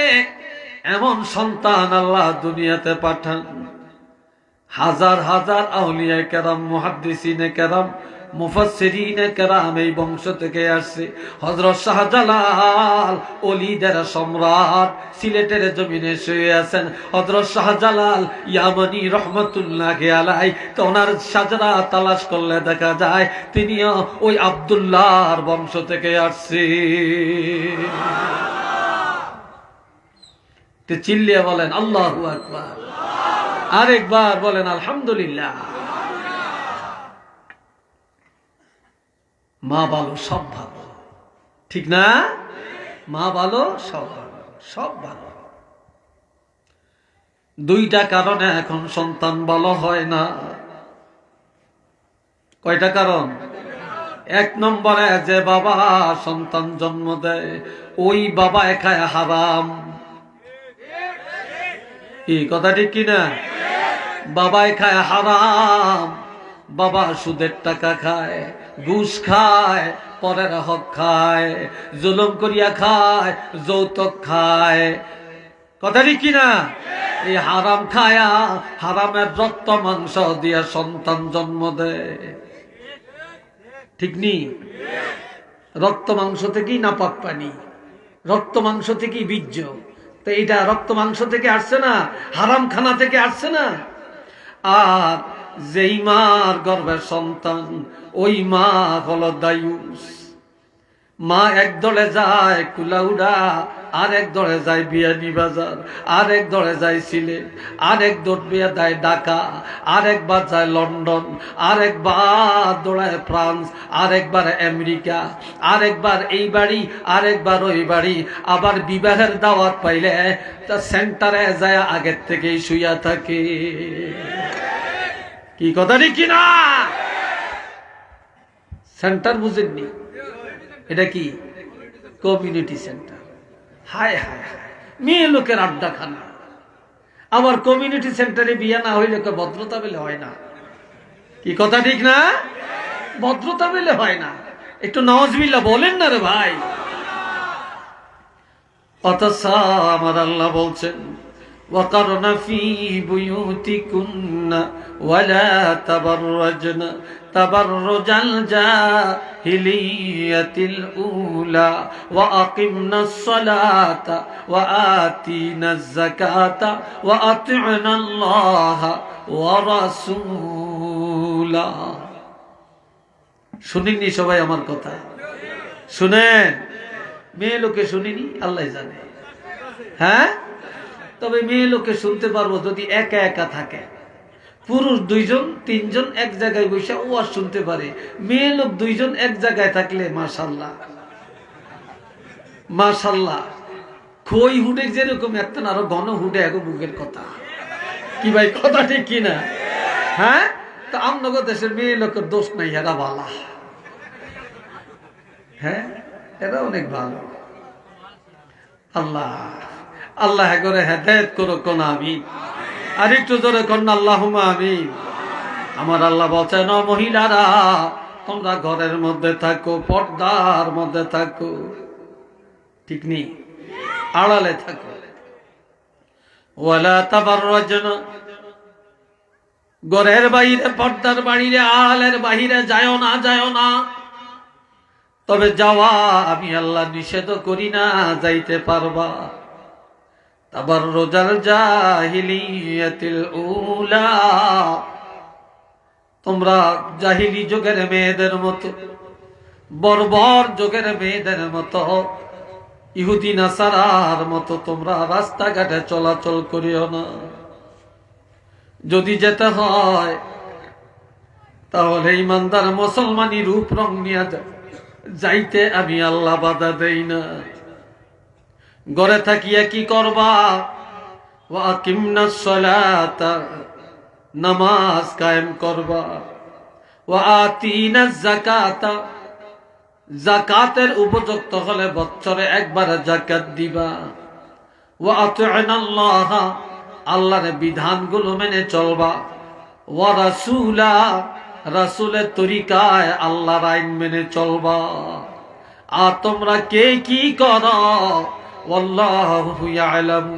এমন সন্তান আল্লাহ দুনিয়াতে পাঠান। হাজার হাজার আউলিয়া কেরাম, মুহাদ্দিসিনে কেরাম, মুফাসসিরিনে কেরাম এই বংশ থেকে আসছে। হযরত শাহজালাল ওলিদের সম্রাট সিলেটের জমিনে শুয়ে আছেন। হযরত শাহজালাল ইয়ামানি রহমাতুল্লাহি আলাইহি, তো ওনার সাজরা তালাশ করলে দেখা যায় তিনিও ওই আব্দুল্লাহর বংশ থেকে আসছে। তো চিল্লিয়ে বলেন আল্লাহু আকবার, আরেকবার বলেন আলহামদুলিল্লাহ। মা ভালো সব ভালো, ঠিক না? মা ভালো সব ভালো, সব ভালো। দুইটা কারণে এখন সন্তান ভালো হয় না। কয়টা কারণ? এক নম্বরে যে বাবা সন্তান জন্ম দেয় ওই বাবা খায় হারাম। এই কথা ঠিক কিনা? বাবাই খায় হারাম, বাবা সুদের টাকা খায়, ঘুষ খায়, পরের হক খায়, জুলুম করিয়া খায়, যৌতুক খায়। কথা ঠিক কিনা? এই হারাম খায়া হারামের রক্ত মাংস দিয়া সন্তান জন্ম দেয়, ঠিক নি? রক্ত মাংস থেকেই নাপাক পানি, রক্ত মাংস থেকেই বীর্য। তো এটা রক্ত মাংস থেকে আসছে না, হারাম খানা থেকে আসছে না। আর যেই মার গর্ভের সন্তান ওই মা হলো দায়ুস। মা এক দলে যায় কুলাউড়া, আর এক দলে যায় বিয়ানীবাজার, আর এক দলে যায় সিলেট, আর এক দৌড় বিয়া দেয় ঢাকা, আর একবার যায় লন্ডন, আর একবার দৌড়ায় ফ্রান্স, আর একবার আমেরিকা, আর একবার এই বাড়ি, আর একবার ওই বাড়ি। আবার বিবাহের দাওয়াত পাইলে তা সেন্টারে যায় আগের থেকেই শুইয়া থাকে। কি কথা ঠিক কিনা? সেন্টার বুঝেননি? এটা কি? Community centre. হায় হায় হায়, মেয়ে লোকের আড্ডাখানা। আবার কমিউনিটি সেন্টারে বিয়ে না হইলে ভদ্রতা পেলে হয় না। কি কথা ঠিক না? ভদ্রতা পেলে হয় না। একটু নাউজুবিল্লাহ বলেন না রে ভাই। অথচ আমার আল্লাহ বলছেন وَقَرْنَ فِي بُيُوتِكُنَّ وَلَا تَبَرَّجْنَ تَبَرُّجَ الْجَاهِلِيَّةِ الْأُولَى وَأَقِمْنَ الصَّلَاةَ وَآتِينَ الزَّكَاةَ وَأَطِعْنَ اللَّهَ وَرَسُولَهُ। শুনিনি সবাই আমার কথা? শুনেন, মেয়ে লোকে শুনিনি, আল্লাহ জানে। হ্যাঁ, তবে মেয়ে লোকে শুনতে পারবো যদি একা একা থাকে। পুরুষ দুইজন তিনজন এক জায়গায় বসে ওয়াজ শুনতে পারে। মেয়ে লোক দুইজন এক জায়গায় থাকলে মাশাআল্লাহ মাশাআল্লাহ, খই হুডে যেরকম একটা আরো ঘন হুডে এক বুকের কথা। কি ভাই কথা ঠিক কিনা? হ্যাঁ, তো আমনগর দেশের মেয়ে লোকের দোষ নাই, এরা ভালো। হ্যাঁ, এরা অনেক ভালো। আল্লাহ আল্লাহ করে হেদায়েত করো কোন আমিন। আর একটু জোরে কোন আল্লাহুম্মা আমিন। আমার আল্লাহ বলছেন, ও মহিলারা তোমরা ঘরের মধ্যে থাকো, পর্দার মধ্যে থাকো, ঠিক নেই? আড়ালে থাকো। ওয়ালা তাবাররাজনা, ঘরের বাইরে, পর্দার বাইরে, আড়ালের বাইরে যাও না, যাও না। তবে যাওয়া আমি আল্লাহ নিষেধ করি না, যাইতে পারবা। তাবাররুজাল জাহিলিয়াতিল উলা, তোমরা জাহিলি যুগের মেয়েদের মতো, বর্বর যুগের মেয়েদের মতো, ইহুদি নাসারার মতো তোমরা রাস্তাঘাটে চলাচল করিও না। যদি যেতে হয় তাহলে ইমানদার মুসলমানি রূপ রং নিয়ে যাইতে আমি আল্লাহ বাধা দেই না। ঘরে থাকিয়া কি করবা? ওয়া আকিমনাস সালাতা, নামাজ কায়েম করবা। ওয়া আতিনাজ যাকাতা, জাকাতের উপযুক্ত হলে বছরে একবার জাকাত দিবা। ওয়া আতি'নাল্লাহ, আল্লাহর বিধানগুলো মেনে চলবা। ওয়া রাসূলা, রাসূলের তরিকায় আল্লাহর আইন মেনে চলবা। আর তোমরা কে কি করো, ওয়াল্লাহু ইয়ালামু,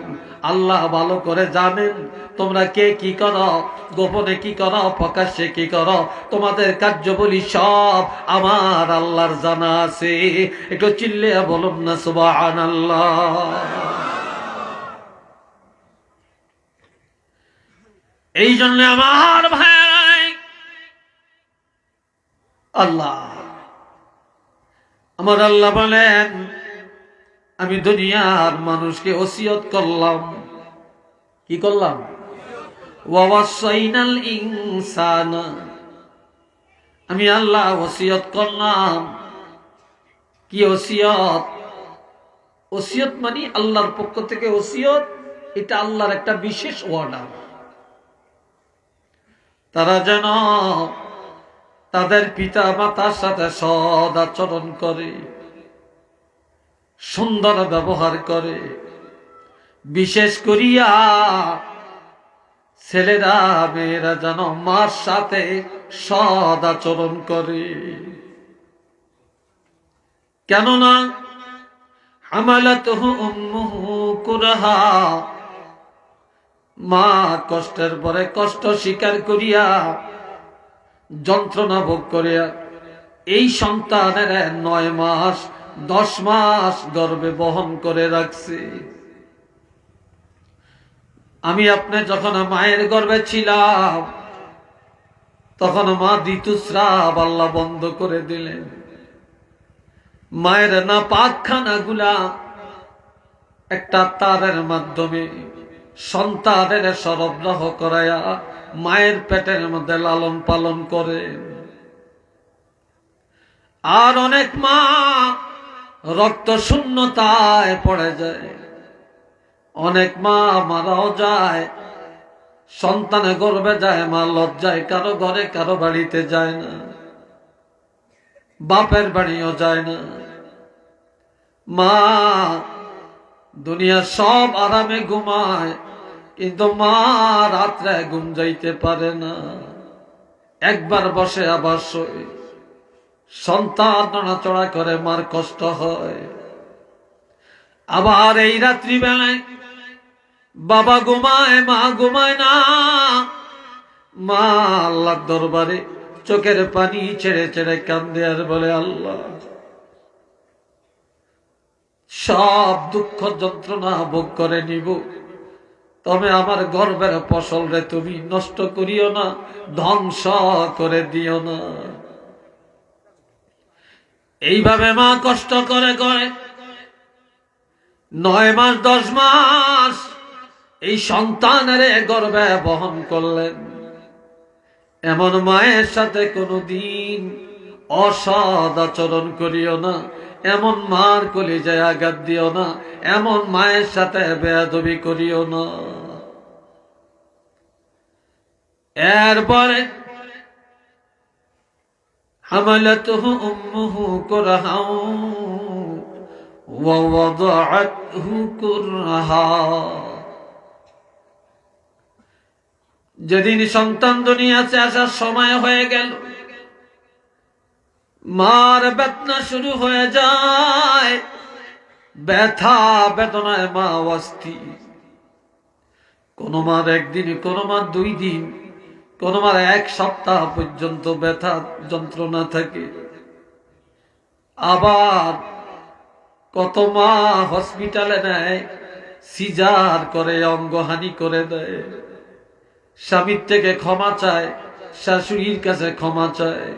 আল্লাহ ভালো করে জানেন তোমরা কে কি করো, গোপনে কি করো, প্রকাশ্যে কি করো, তোমাদের কার্যবলী সব আমার আল্লাহর জানা আছে। একটু চিল্লিয়ে বলুন না সুবহানাল্লাহ। এই জন্য আমার ভাই, আল্লাহ আমার আল্লাহ বলেন, আমি দুনিয়ার মানুষকে ওসিয়ত করলাম। কি করলাম? ওয়াসাইনাল ইনসানা, আমি আল্লাহ ওসিয়ত করলাম। কি ওসিয়ত? ওসিয়ত মানে আল্লাহর পক্ষ থেকে ওসিয়ত, এটা আল্লাহর একটা বিশেষ অর্ডার। তারা যেন তাদের পিতা মাতার সাথে সদ আচরণ করে, সুন্দর ব্যবহার করে। বিশেষ করিয়া ছেলেরা মেয়েরা যেন মার সাথে সদ আচরণ করে। কেননা হামালাতুহু উম্মুহু কুরহা, মা কষ্টের পরে কষ্ট স্বীকার করিয়া, যন্ত্রণা ভোগ করিয়া এই সন্তানের 9 মাস 10 মাস গর্ভে বহন করে রাখছে। আমি আপনি যখন মায়ের গর্ভে ছিলাম, তখন মা ঋতুস্রাব আল্লাহ বন্ধ করে দিলেন। মায়ের না পাকখানা গুলা একটা তারের মাধ্যমে সন্তানের সরবরাহ করায়া মায়ের পেটের মধ্যে লালন পালন করে। আর অনেক মা রক্ত শূন্যতায় পড়ে যায়, অনেক মা মারাও যায়। সন্তানে গর্ভে যায়, মা লজ্জায় কারো ঘরে কারো বাড়িতে যায় না, বাপের বাড়িও যায় না। মা দুনিয়া সব আরামে ঘুমায়, কিন্তু মা রাত্রে ঘুম যাইতে পারে না। একবার বসে আবার শোয়, সন্তান নড়াচড়া করে, মার কষ্ট হয়। আবার এই রাত্রি বেলায় বাবা ঘুমায়, মা ঘুমায় না। মা আল্লাহর দরবারে চোখের পানি ছেড়ে ছেড়ে কান্দে আর বলে, আল্লাহ সব দুঃখ যন্ত্রণা ভোগ করে নিব, তবে আমার গর্বের ফসল রে তুমি নষ্ট করিও না, ধ্বংস করে দিও না। এইভাবে মা কষ্ট করে করে 9 মাস 10 মাস এই সন্তানের গর্ভে বহন করলেন। এমন মায়ের সাথে কোনদিন অসৎ আচরণ করিও না, এমন মার কলিজায় আঘাত দিও না, এমন মায়ের সাথে বেয়াদবি করিও না। এরপরে হামালাতুহু উম্মুহু কুরহাও ওয়া ওয়াদাআতহু কুরহা, যেদিন সন্তান দুনিয়াতে আসার সময় হয়ে গেল, মার বেদনা শুরু হয়ে যায়। ব্যথা বেদনায় মা অস্থির। কোন মার একদিন, কোন মার 2 দিন, কোন মার 1 সপ্তাহ পর্যন্ত ব্যথা যন্ত্রণা থাকে। আবার কত মা হসপিটালে নেয়, সিজার করে, অঙ্গহানি করে দেয়। স্বামীর থেকে ক্ষমা চায়, শাশুড়ির কাছে ক্ষমা চায়,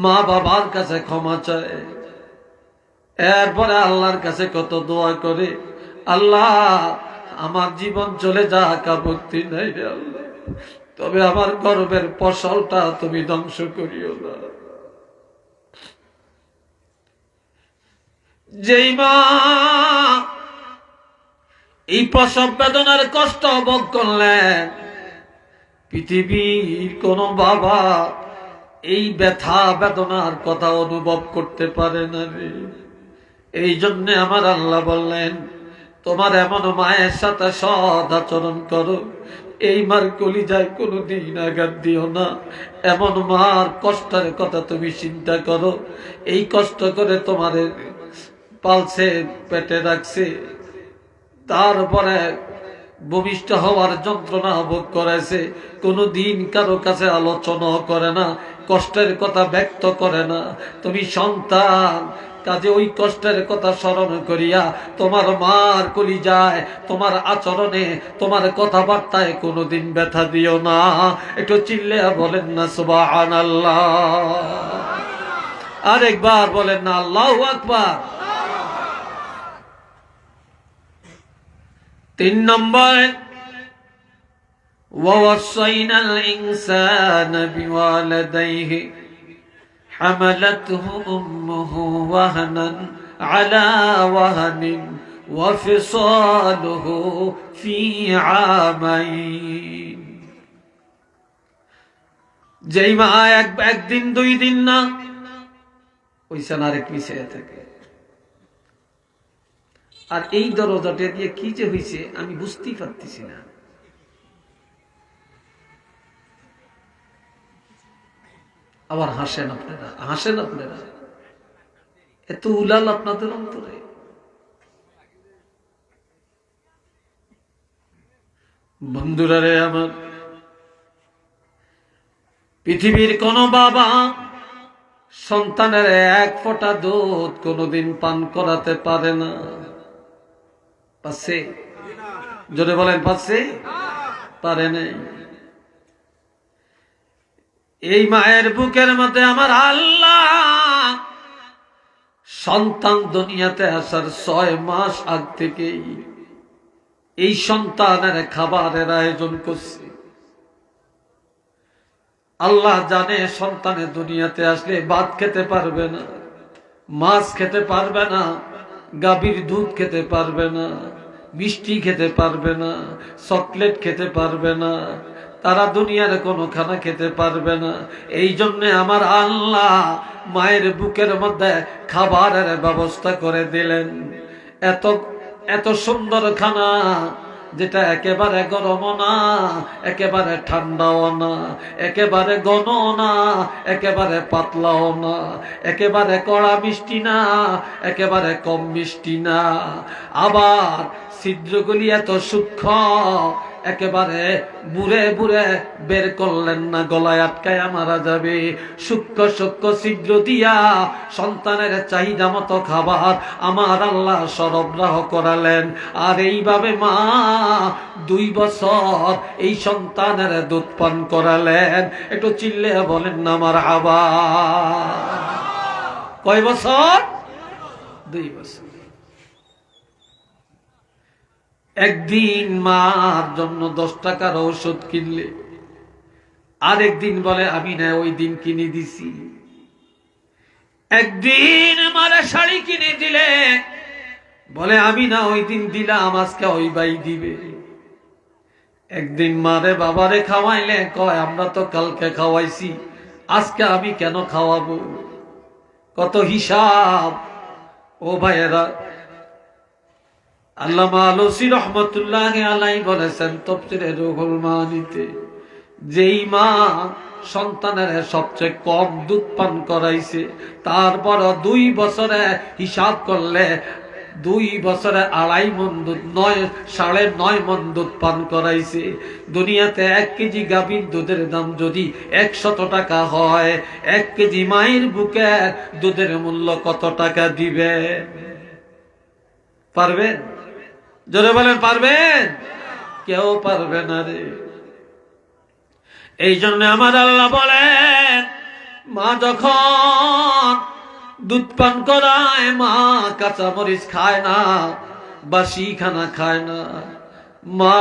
মা বাবার কাছে ক্ষমা চায়। এরপরে আল্লাহর কাছে কত দোয়া করে, আল্লাহ আমার জীবন চলে যাক, আপত্তি নাই রে আল্লাহ, তবে আমার গর্বের ফসলটা তুমি ধ্বংস করিও না। যেই মা এই প্রসব বেদনার কষ্ট ভোগ করলেন, পৃথিবীর কোন বাবা এই ব্যথা বেদনার কথা অনুভব করতে পারে না রে। এই জন্য আমার আল্লাহ বললেন, তোমার এমন মায়ের সাথে সৎ আচরণ করো, এই মার কলিজায় কোনোদিন আঘাত দিও না। এমন মার কষ্টের কথা তুমি চিন্তা করো, এই কষ্ট করে তোমার পালছে, পেটে রাখছে, তারপরে ভূমিষ্ঠ হওয়ার যন্ত্রণা ভোগ করেছে, কোনোদিন কারো কাছে আলোচনা করে না, কষ্টের কথা ব্যক্ত করে না। তুমি সন্তান, কাজে ওই কষ্টের কথা স্মরণ করিয়া তোমার মার কলিজায়, তোমার আচরণে, তোমার কথাবার্তায় কোনোদিন ব্যথা দিও না। একটু চিল্লিয়া বলেন না সুবহানাল্লাহ। আরেকবার বলেন না আল্লাহু আকবার। 3 নম্বর, ووصينا الإنسان بوالديه حملته أمه وهنا على وهن وفصاله في عامين। যেই মা একদিন 2 দিন না, ওই আরেক মিশে থাকে। আর এই দরজাটা দিয়ে কি যে হয়েছে আমি বুঝতেই পারতেছি না। আবার হাসেন আপনারা, হাসেন আপনারা, এত উলাল আপনাদের অন্তরে। বন্ধুরা রে আমার, পৃথিবীর কোন বাবা সন্তানের 1 ফোঁটা দুধ কোনোদিন পান করাতে পারে না। পাচ্ছে? জোরে বলেন পাচ্ছে? পারে নাই। এই মায়ের বুকের মধ্যে আমার আল্লাহ সন্তান দুনিয়াতে আসার 6 মাস আগ থেকেই এই সন্তানের খাবারের আয়োজন করছে। আল্লাহ জানে সন্তানের দুনিয়াতে আসলে ভাত খেতে পারবে না, মাছ খেতে পারবে না, গাভীর দুধ খেতে পারবে না, মিষ্টি খেতে পারবে না, চকলেট খেতে পারবে না, তারা দুনিয়ার কোনো খানা খেতে পারবে না। এই জন্য আমার আল্লাহ মায়ের বুকের মধ্যে খাবারের ব্যবস্থা করে দিলেন। এত এত সুন্দর খানা, যেটা একেবারে গরমও না, একেবারে ঠান্ডাও না, একেবারে ঘন না, একেবারে পাতলাও না, একেবারে কড়া মিষ্টি না, একেবারে কম মিষ্টি না। আবার ছিদ্রগুলি এত সূক্ষ্ম, একেবারে বুড়ে বুড়ে বের করলেন না, গলায় আটকায় মারা যাবে। সূক্ষ্ম সূক্ষ্ম ছিদ্র দিয়া সন্তানের চাহিদা মতো খাবার আমার আল্লাহ সরবরাহ করালেন। আর এইভাবে মা 2 বছর এই সন্তানের দুধ পান করালেন। একটু চিল্লে বলেন না মারহাবা। কয় বছর? 2 বছর। একদিন মার জন্য 10 টাকার ঔষধ কিনলে, আরেকদিন বলে আমি না ওই দিন কিনে দিছি। একদিন মারা শাড়ি কিনে দিলে, বলে আমি না ওই দিন দিলাম, আজকে ওই ভাই দিবে। একদিন মারে বাবারে খাওয়াইলে কয় আমরা তো কালকে খাওয়াইছি, আজকে আমি কেন খাওয়াবো? কত হিসাব। ও ভাইয়েরা, আল্লামা আলুসি রহমতুল্লাহ আলাইহি বলেছেন তাফসীরে রুহুল মানিতে, যেই মা সন্তানের সবচেয়ে কম দুধ পান করাইছে, তারপর 2 বছরে হিসাব করলে 2 বছরে 2.5 মণ দুধ, 9.5 মণ দুধ পান করাইছে। দুনিয়াতে 1 কেজি গাভীর দুধের দাম যদি 100 টাকা হয়, 1 কেজি মায়ের বুকে দুধের মূল্য কত টাকা দিবে? পারবেন? জোরে বলেন পারবেন? কেউ পারবে না রে। এই জন্য আমার আল্লাহ বলেন, মা যখন দুধ পান করায়, মা কাঁচা মরিচ খায় না, বাসি খানা খায় না। মা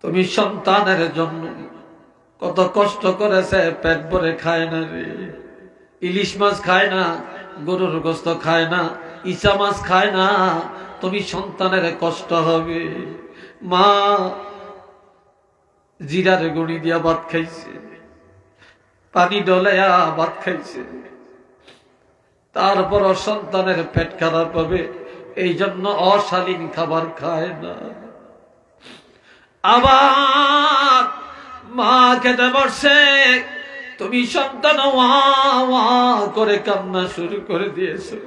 তুমি সন্তানের জন্য কত কষ্ট করেছে, পেট ভরে খায় না রে। ইলিশ মাছ খায় না, গরুর গোস্ত খায় না, ইচা মাছ খায় না, তুমি সন্তানের কষ্ট হবে। মা জিরার গুঁড়ি দিয়া ভাত খাইছে, পানি ডলাইয়া ভাত খাইছে, তারপর সন্তানের পেট খারাপ হবে, এই জন্য অশালীন খাবার খায় না। আবার মা খেতে বসে, তুমি সন্তান ওয়া ওয়া করে কান্না শুরু করে দিয়েছো।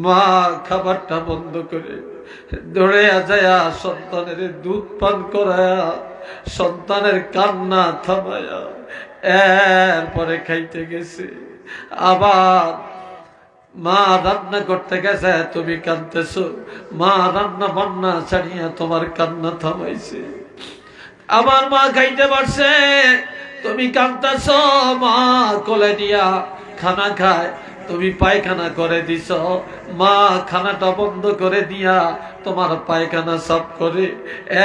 মা খাবারটা বন্ধ করে দৌড়ে যায়া সন্তানের দুধ পান করায়া সন্তানের কান্না থামায়া এরপরে খাইতে গেছে। আবার মা রান্না করতে গেছে, তুমি কাঁদতেছো, মা রান্না বান্না ছাড়িয়া তোমার কান্না থামাইছে। আবার মা খাইতে পারছে, তুমি কাঁদতেছো, মা কোলে দিয়া খানা খায়, তুমি পায়খানা করে দিছ, মা খানাটা বন্ধ করে দিয়া তোমার পায়খানা সাফ করে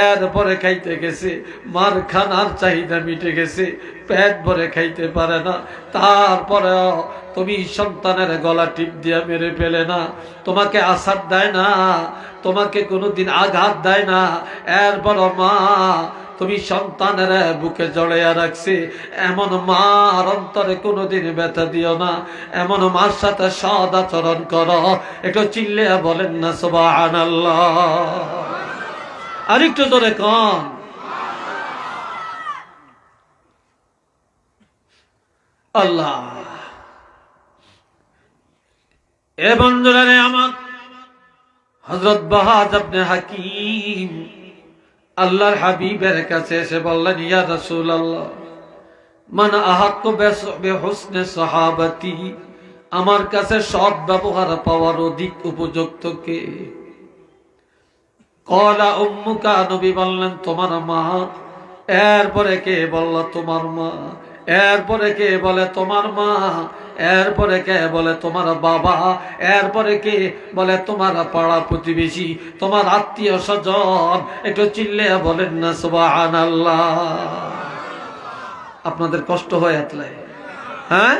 এরপরে খাইতে গেছে। মার খানার চাহিদা মিটে গেছে, পেট ভরে খাইতে পারে না, তারপরেও তুমি সন্তানের গলা টিপ দিয়া মেরে ফেলে না, তোমাকে আসার দেয় না, তোমাকে কোনোদিন আঘাত দেয় না, এরপর মা তুমি সন্তানের বুকে জড়াইয়া রাখছি। এমন মার অন্তরে কোনোদিন ব্যথা দিও না, এমন মার সাথে সদ আচরণ করো। একটু চিল্লিয়া বলেন না সুবহানাল্লাহ। আরেকটু জোরে কন। আল্লাহ এ বন্ধুরা আমার, হযরত বাহাদ ইবনে হাকিম আল্লাহর হাবিবের কাছে এসে বললেন, ইয়া রাসূলুল্লাহ, মান আহাক্কু বিহুসনি সাহাবাতি, আমার কাছে সৎ ব্যবহার পাওয়ার অধিক উপযুক্ত কে? ক্বালা উম্মুকা, নবী বললেন তোমার মা। এরপরে কে বলল তোমার মা। এরপরে কে বলে তোমার মা। এরপরে কে বলে তোমার বাবা। এরপরে কে বলে তোমার পাড়া প্রতিবেশী, তোমার আত্মীয় স্বজন। একটু চিল্লিয়া বলেন না সুবহানাল্লাহ। আপনাদের কষ্ট হয় এতলাই? হ্যাঁ,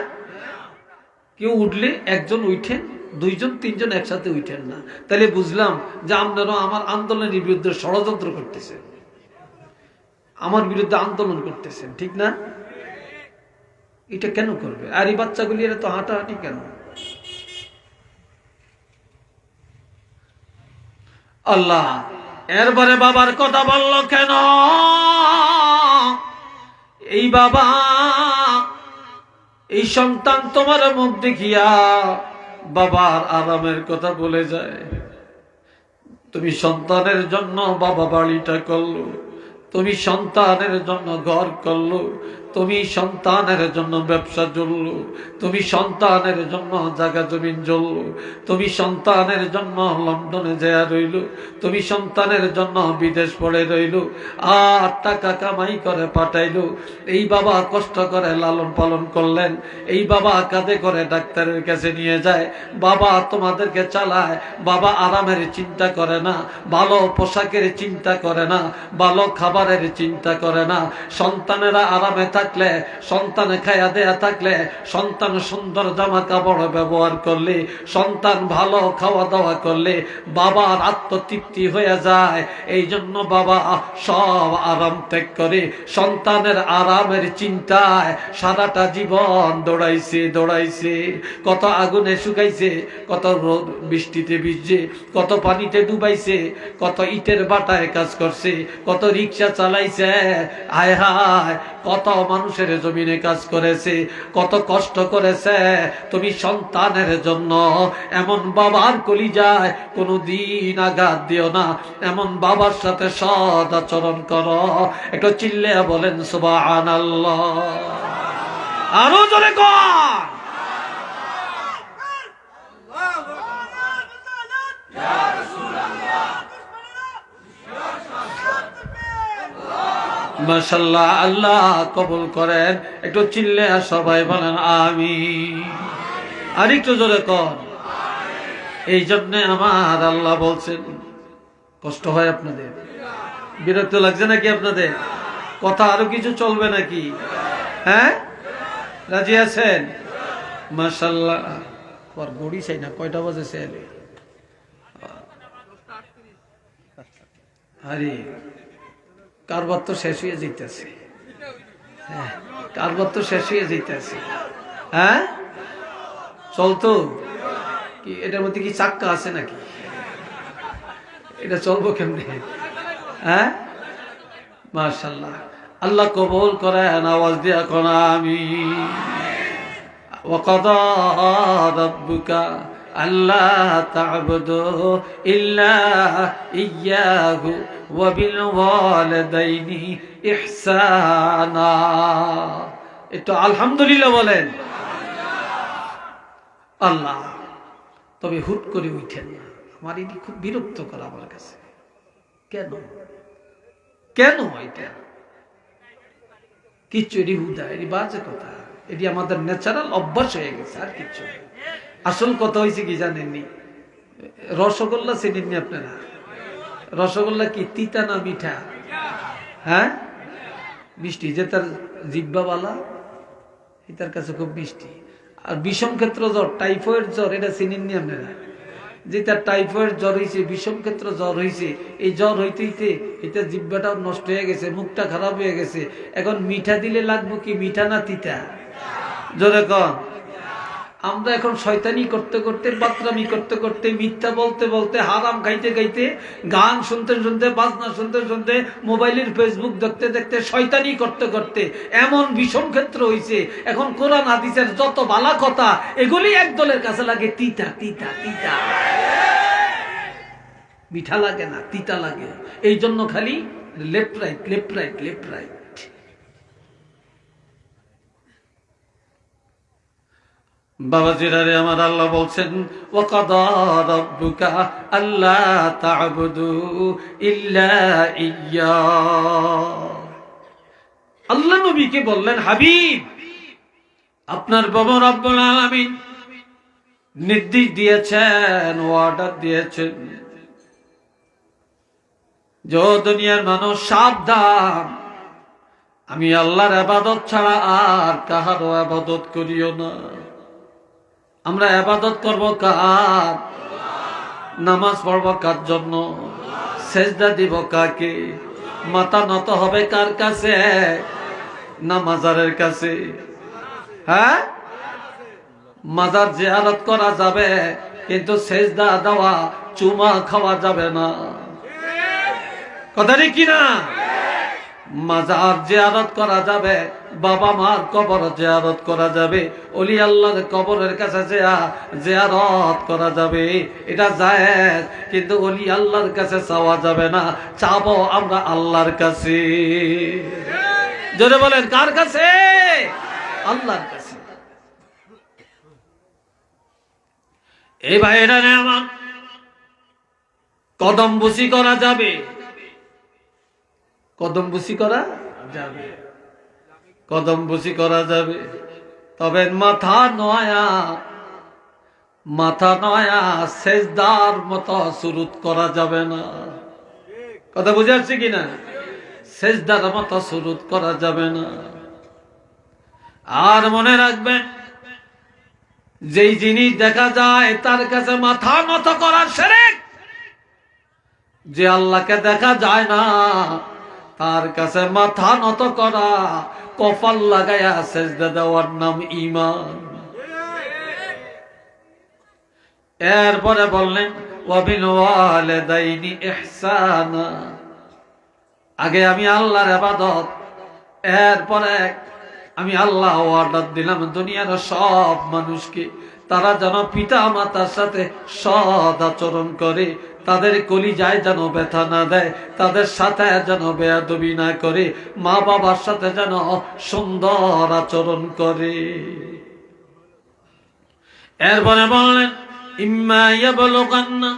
কেউ উঠলে একজন উঠেন, দুইজন তিনজন একসাথে উঠেন না, তাহলে বুঝলাম যে আপনারা আমার আন্দোলনের বিরুদ্ধে ষড়যন্ত্র করতেছেন, আমার বিরুদ্ধে আন্দোলন করতেছেন, ঠিক না? এটা কেন করবে? আর এই বাচ্চাগুলি এরা তো হাঁটাহাঁটি কেন? আল্লাহ এরপরে বাবার কথা বলল কেন? এই বাবা, এই সন্তান তোমার মুখ দেখিয়া বাবার আরামের কথা বলে যায়। তুমি সন্তানের জন্য বাবা বাড়িটা করলো, তুমি সন্তানের জন্য ঘর করলো, তুমি সন্তানের জন্য ব্যবসা চললো, তুমি সন্তানের জন্য জায়গা জমিন চললো, তুমি সন্তানের জন্য লন্ডনে যায় রইল, তুমি সন্তানের জন্য বিদেশ পড়ে রইল, আর টাকা কামাই করে পাঠাইলো। এই বাবা কষ্ট করে লালন পালন করলেন, এই বাবা কাঁধে করে ডাক্তারের কাছে নিয়ে যায়, বাবা তোমাদেরকে চালায়, বাবা আরামের চিন্তা করে না, ভালো পোশাকের চিন্তা করে না, ভালো খাবারের চিন্তা করে না। সন্তানেরা আরামে থাকলে, সন্তানে খায়া দেয়া থাকলে, সন্তান সুন্দর জামা কাপড় ব্যবহার করলে, সন্তান ভালো খাওয়া দাওয়া করলে বাবার আত্মতৃপ্তি হয়ে যায়। এই জন্য বাবা সব আরাম ত্যাগ করে সন্তানের আরামের চিন্তায় সারাটা জীবন দৌড়াইছে দৌড়াইছে। কত আগুনে শুকাইছে, কত বৃষ্টিতে ভিজছে, কত পানিতে ডুবাইছে, কত ইটের বাটায় কাজ করছে, কত রিক্সা চালাইছে, হায় হায় কত মানুষের জমিনে কাজ করেছে, কত কষ্ট করেছে। তুমি সন্তানের জন্য এমন বাবার কলিজায় কোনোদিন আঘাত দিও না, এমন বাবার সাথে সদ আচরণ করো। একটু চিল্লে বলেন সুবহানাল্লাহ। আরো জোরে কর। মাশাআল্লাহ, আল্লাহ কবুল করেন। একটু চিল্লে আর সবাই বলেন আমিন। আর একটু জোরে কর। এই জন্য আমার আল্লাহ বলছেন, কষ্ট হয় আপনাদের? বিরক্ত লাগছে নাকি আপনাদের? কথা আরো কিছু চলবে নাকি? হ্যাঁ, রাজি আছেন? মাশাআল্লাহ। পর গড়ি চাই না, কয়টা বাজে সেলে? আরে কারবার তো শেষ হয়ে যেতেছে। কারবার তো শেষ হয়ে যেতেছে। হ্যাঁ, চলতো কি? এটার মধ্যে কি চাক্কা আছে নাকি? এটা চলবো কেমনে? হ্যাঁ, মাশাআল্লাহ। আল্লাহ কবুল করেন, আওয়াজ দিয়া কোন আমিন। وقضى ربك ألا تعبدوا إلا إياه وبالوالدين إحسانا। একটু আলহামদুলিল্লাহ বলেন। আল্লাহ, তবে হুট করে উঠেন না। আমার এটি খুব বিরক্ত করা আমার কাছে। কেন কেন এটা কিচ্ছু, এটি হুদা, এটি বাজে কথা, এটি আমাদের ন্যাচারাল অভ্যাস হয়ে গেছে, আর কিচ্ছু। আসল কথা হয়েছে কি জানেননি? রসগোল্লা চেনেননি আপনারা? রসগোল্লা কি তিতা না মিঠা? হ্যাঁ, মিষ্টি। যে তার জিহ্বাওয়ালা তার কাছে খুব মিষ্টি। আর বিষম ক্ষেত্র জ্বর, টাইফয়েড জ্বর, এটা চিনেননি আপনারা? যে তার টাইফয়েড জ্বর হয়েছে, বিষম ক্ষেত্র জ্বর হয়েছে, এই জ্বর হইতে হইতে এটা জিহ্বাটাও নষ্ট হয়ে গেছে, মুখটা খারাপ হয়ে গেছে। এখন মিঠা দিলে লাগবো কি, মিঠা না তিতা? জোরে কন। আমরা এখন শয়তানি করতে করতে, বাতরামি করতে করতে, মিথ্যা বলতে বলতে, হারাম খাইতে খাইতে, গান শুনতে শুনতে, বাজনা শুনতে শুনতে, মোবাইলের ফেসবুক দেখতে দেখতে, শয়তানি করতে করতে এমন বিষম ক্ষেত্র হয়েছে। এখন কোরআন হাদিসের যত বালা কথা, এগুলি এক দলের কাছে লাগে তিতা তিতা তিতা, মিঠা লাগে না, তিতা লাগে। এই জন্য খালি left right left right left right. বাবাজিরারে আমার, আল্লাহ বলছেন ওয়াকাদা রাব্বুকা আল্লা তা'বুদু ইল্লা ইয়্যা। আল্লাহ নবীকে বললেন, হাবিব, আপনার বাবা রব্বুল আলামিন নির্দেশ দিয়েছেন, অর্ডার দিয়েছেন, যে দুনিয়ার মানুষ সাবধান, আমি আল্লাহর ইবাদত ছাড়া আর কাহারও ইবাদত করিও না। আমরা ইবাদত করব কার? নামাজ পড়ব কার জন্য? সেজদা দিব কাকে? মাথা নত হবে কার কাছে? না মাজারের কাছে? হ্যাঁ, মাজার জিয়ারত করা যাবে, কিন্তু সেজদা দেওয়া, চুমা খাওয়া যাবে না। কথা ঠিক কিনা? মাজার জিয়ারত করা যাবে, বাবা মার কবর জিয়ারত করা যাবে, ওলি আল্লাহর কবরের কাছে জিয়ারত করা যাবে, এটা জায়েজ। কিন্তু ওলি আল্লাহর কাছে চাওয়া যাবে না, চাবো আমরা আল্লাহর কাছে। জোরে বলেন, কার কাছে? আল্লাহর কাছে। এই ভাইরা আমার, কদম বুসি করা যাবে, কদম বুসি করা যাবে, কদম বুসি করা যাবে, তবে মাথা নয়া, মাথা নয়া সেজদার মতো সুরুত করা যাবে না। কথা বুঝে আসছে কিনা? সেজদার মতো সুরুত করা যাবে না। আর মনে রাখবেন, যেই জিনিস দেখা যায় তার কাছে মাথা নত করা শিরক। যে আল্লাহকে দেখা যায় না তার কাছে মাথা নত করা, কপাল লাগায়া সেজদা দেওয়ার নাম ঈমান। এরপরে বললেন ওয়াবিল ওয়ালিদাইনি ইহসানা। আগে আমি আল্লাহর ইবাদত, এরপরে আমি আল্লাহ অর্ডার দিলাম দুনিয়ার সব মানুষকে, তারা যেন পিতা মাতার সাথে সৎ আচরণ করে, তাদের কলিজায় যেন ব্যথা না দেয়, তাদের সাথে যেন বেয়াদবি না করে, মা বাবার সাথে যেন সুন্দর আচরণ করে। এরপরে বললেন ইম্মা ইয়াবলুগান্না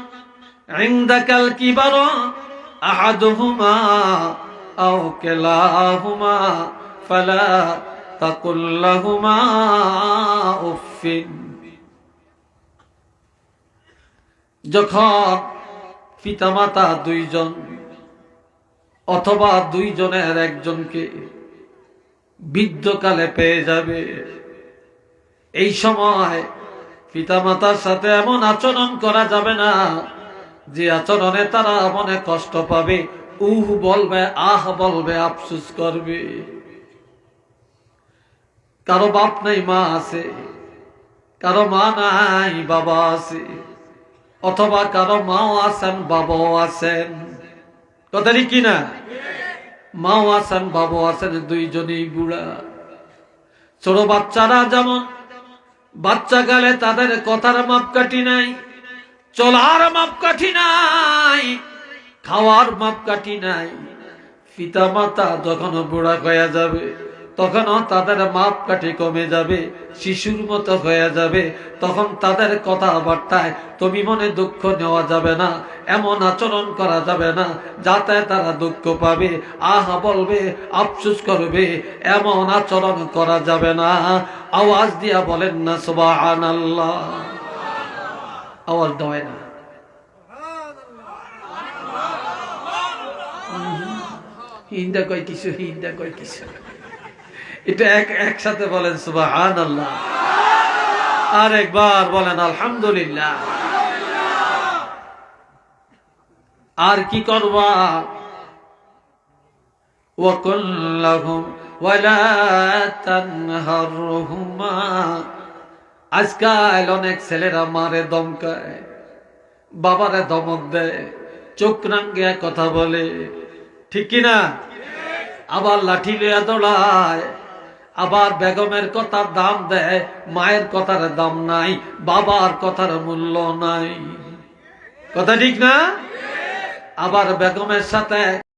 ইনদাকাল কিবারা আহাদুহুমা আও কিলাহুমা ফালা তাকুল লাহুমা উফিন। যখন পিতামাতা দুইজন অথবা দুইজনের একজনকে বৃদ্ধকালে পেয়ে যাবে, এই সময় পিতামাতার সাথে এমন আচরণ করা যাবে না যে আচরণে তারা মনে কষ্ট পাবে, উহ বলবে, আহ বলবে, আফসোস করবে। কারো বাপ নাই মা আছে, কারো মা নাই বাবা আছে, অথবা কারো মাও আছেন বাবাও আছেন। কথা ঠিক কিনা? মাও আছেন বাবাও আছেন, দুইজনেই বুড়া। ছোট বাচ্চারা যেমন বাচ্চাকালে তাদের কথার মাপকাঠি নাই, চলার মাপকাঠি নাই, খাওয়ার মাপকাঠি নাই। পিতা মাতা যখন বুড়া হয়ে যাবে তখনও তাদের মাপকাঠি কমে যাবে, শিশুর মতো হয়ে যাবে। তখন তাদের কথাবার্তায় তুমি মনে দুঃখ নেওয়া যাবে না, এমন আচরণ করা যাবে না যাতে তারা দুঃখ পাবে, আহা বলবে, আফসোস করবে, এমন আচরণ করা যাবে না। আওয়াজ দিয়া বলেন না সুবহানাল্লাহ। আওয়াজ দেয় না। হিন্দা কয় কিছু, হিন্দা কয় কিছু, এটা একসাথে বলেন সুবহানাল্লাহ, আর একবার বলেন আলহামদুলিল্লাহ। আর কি করবা? ওয়াকুল লাহুম ওয়ালা তানহারহুমা। আজকাল অনেক ছেলেরা মারে দমকায়, বাবারে ধমক দেয়, চোখ রাঙ্গিয়া কথা বলে, ঠিক কিনা? আবার লাঠি লইয়া দৌড়ায়, আবার বেগমের কথার দাম দেয়, মায়ের কথার দাম নাই, বাবার কথার মূল্য নাই। কথা ঠিক না? আবার বেগমের সাথে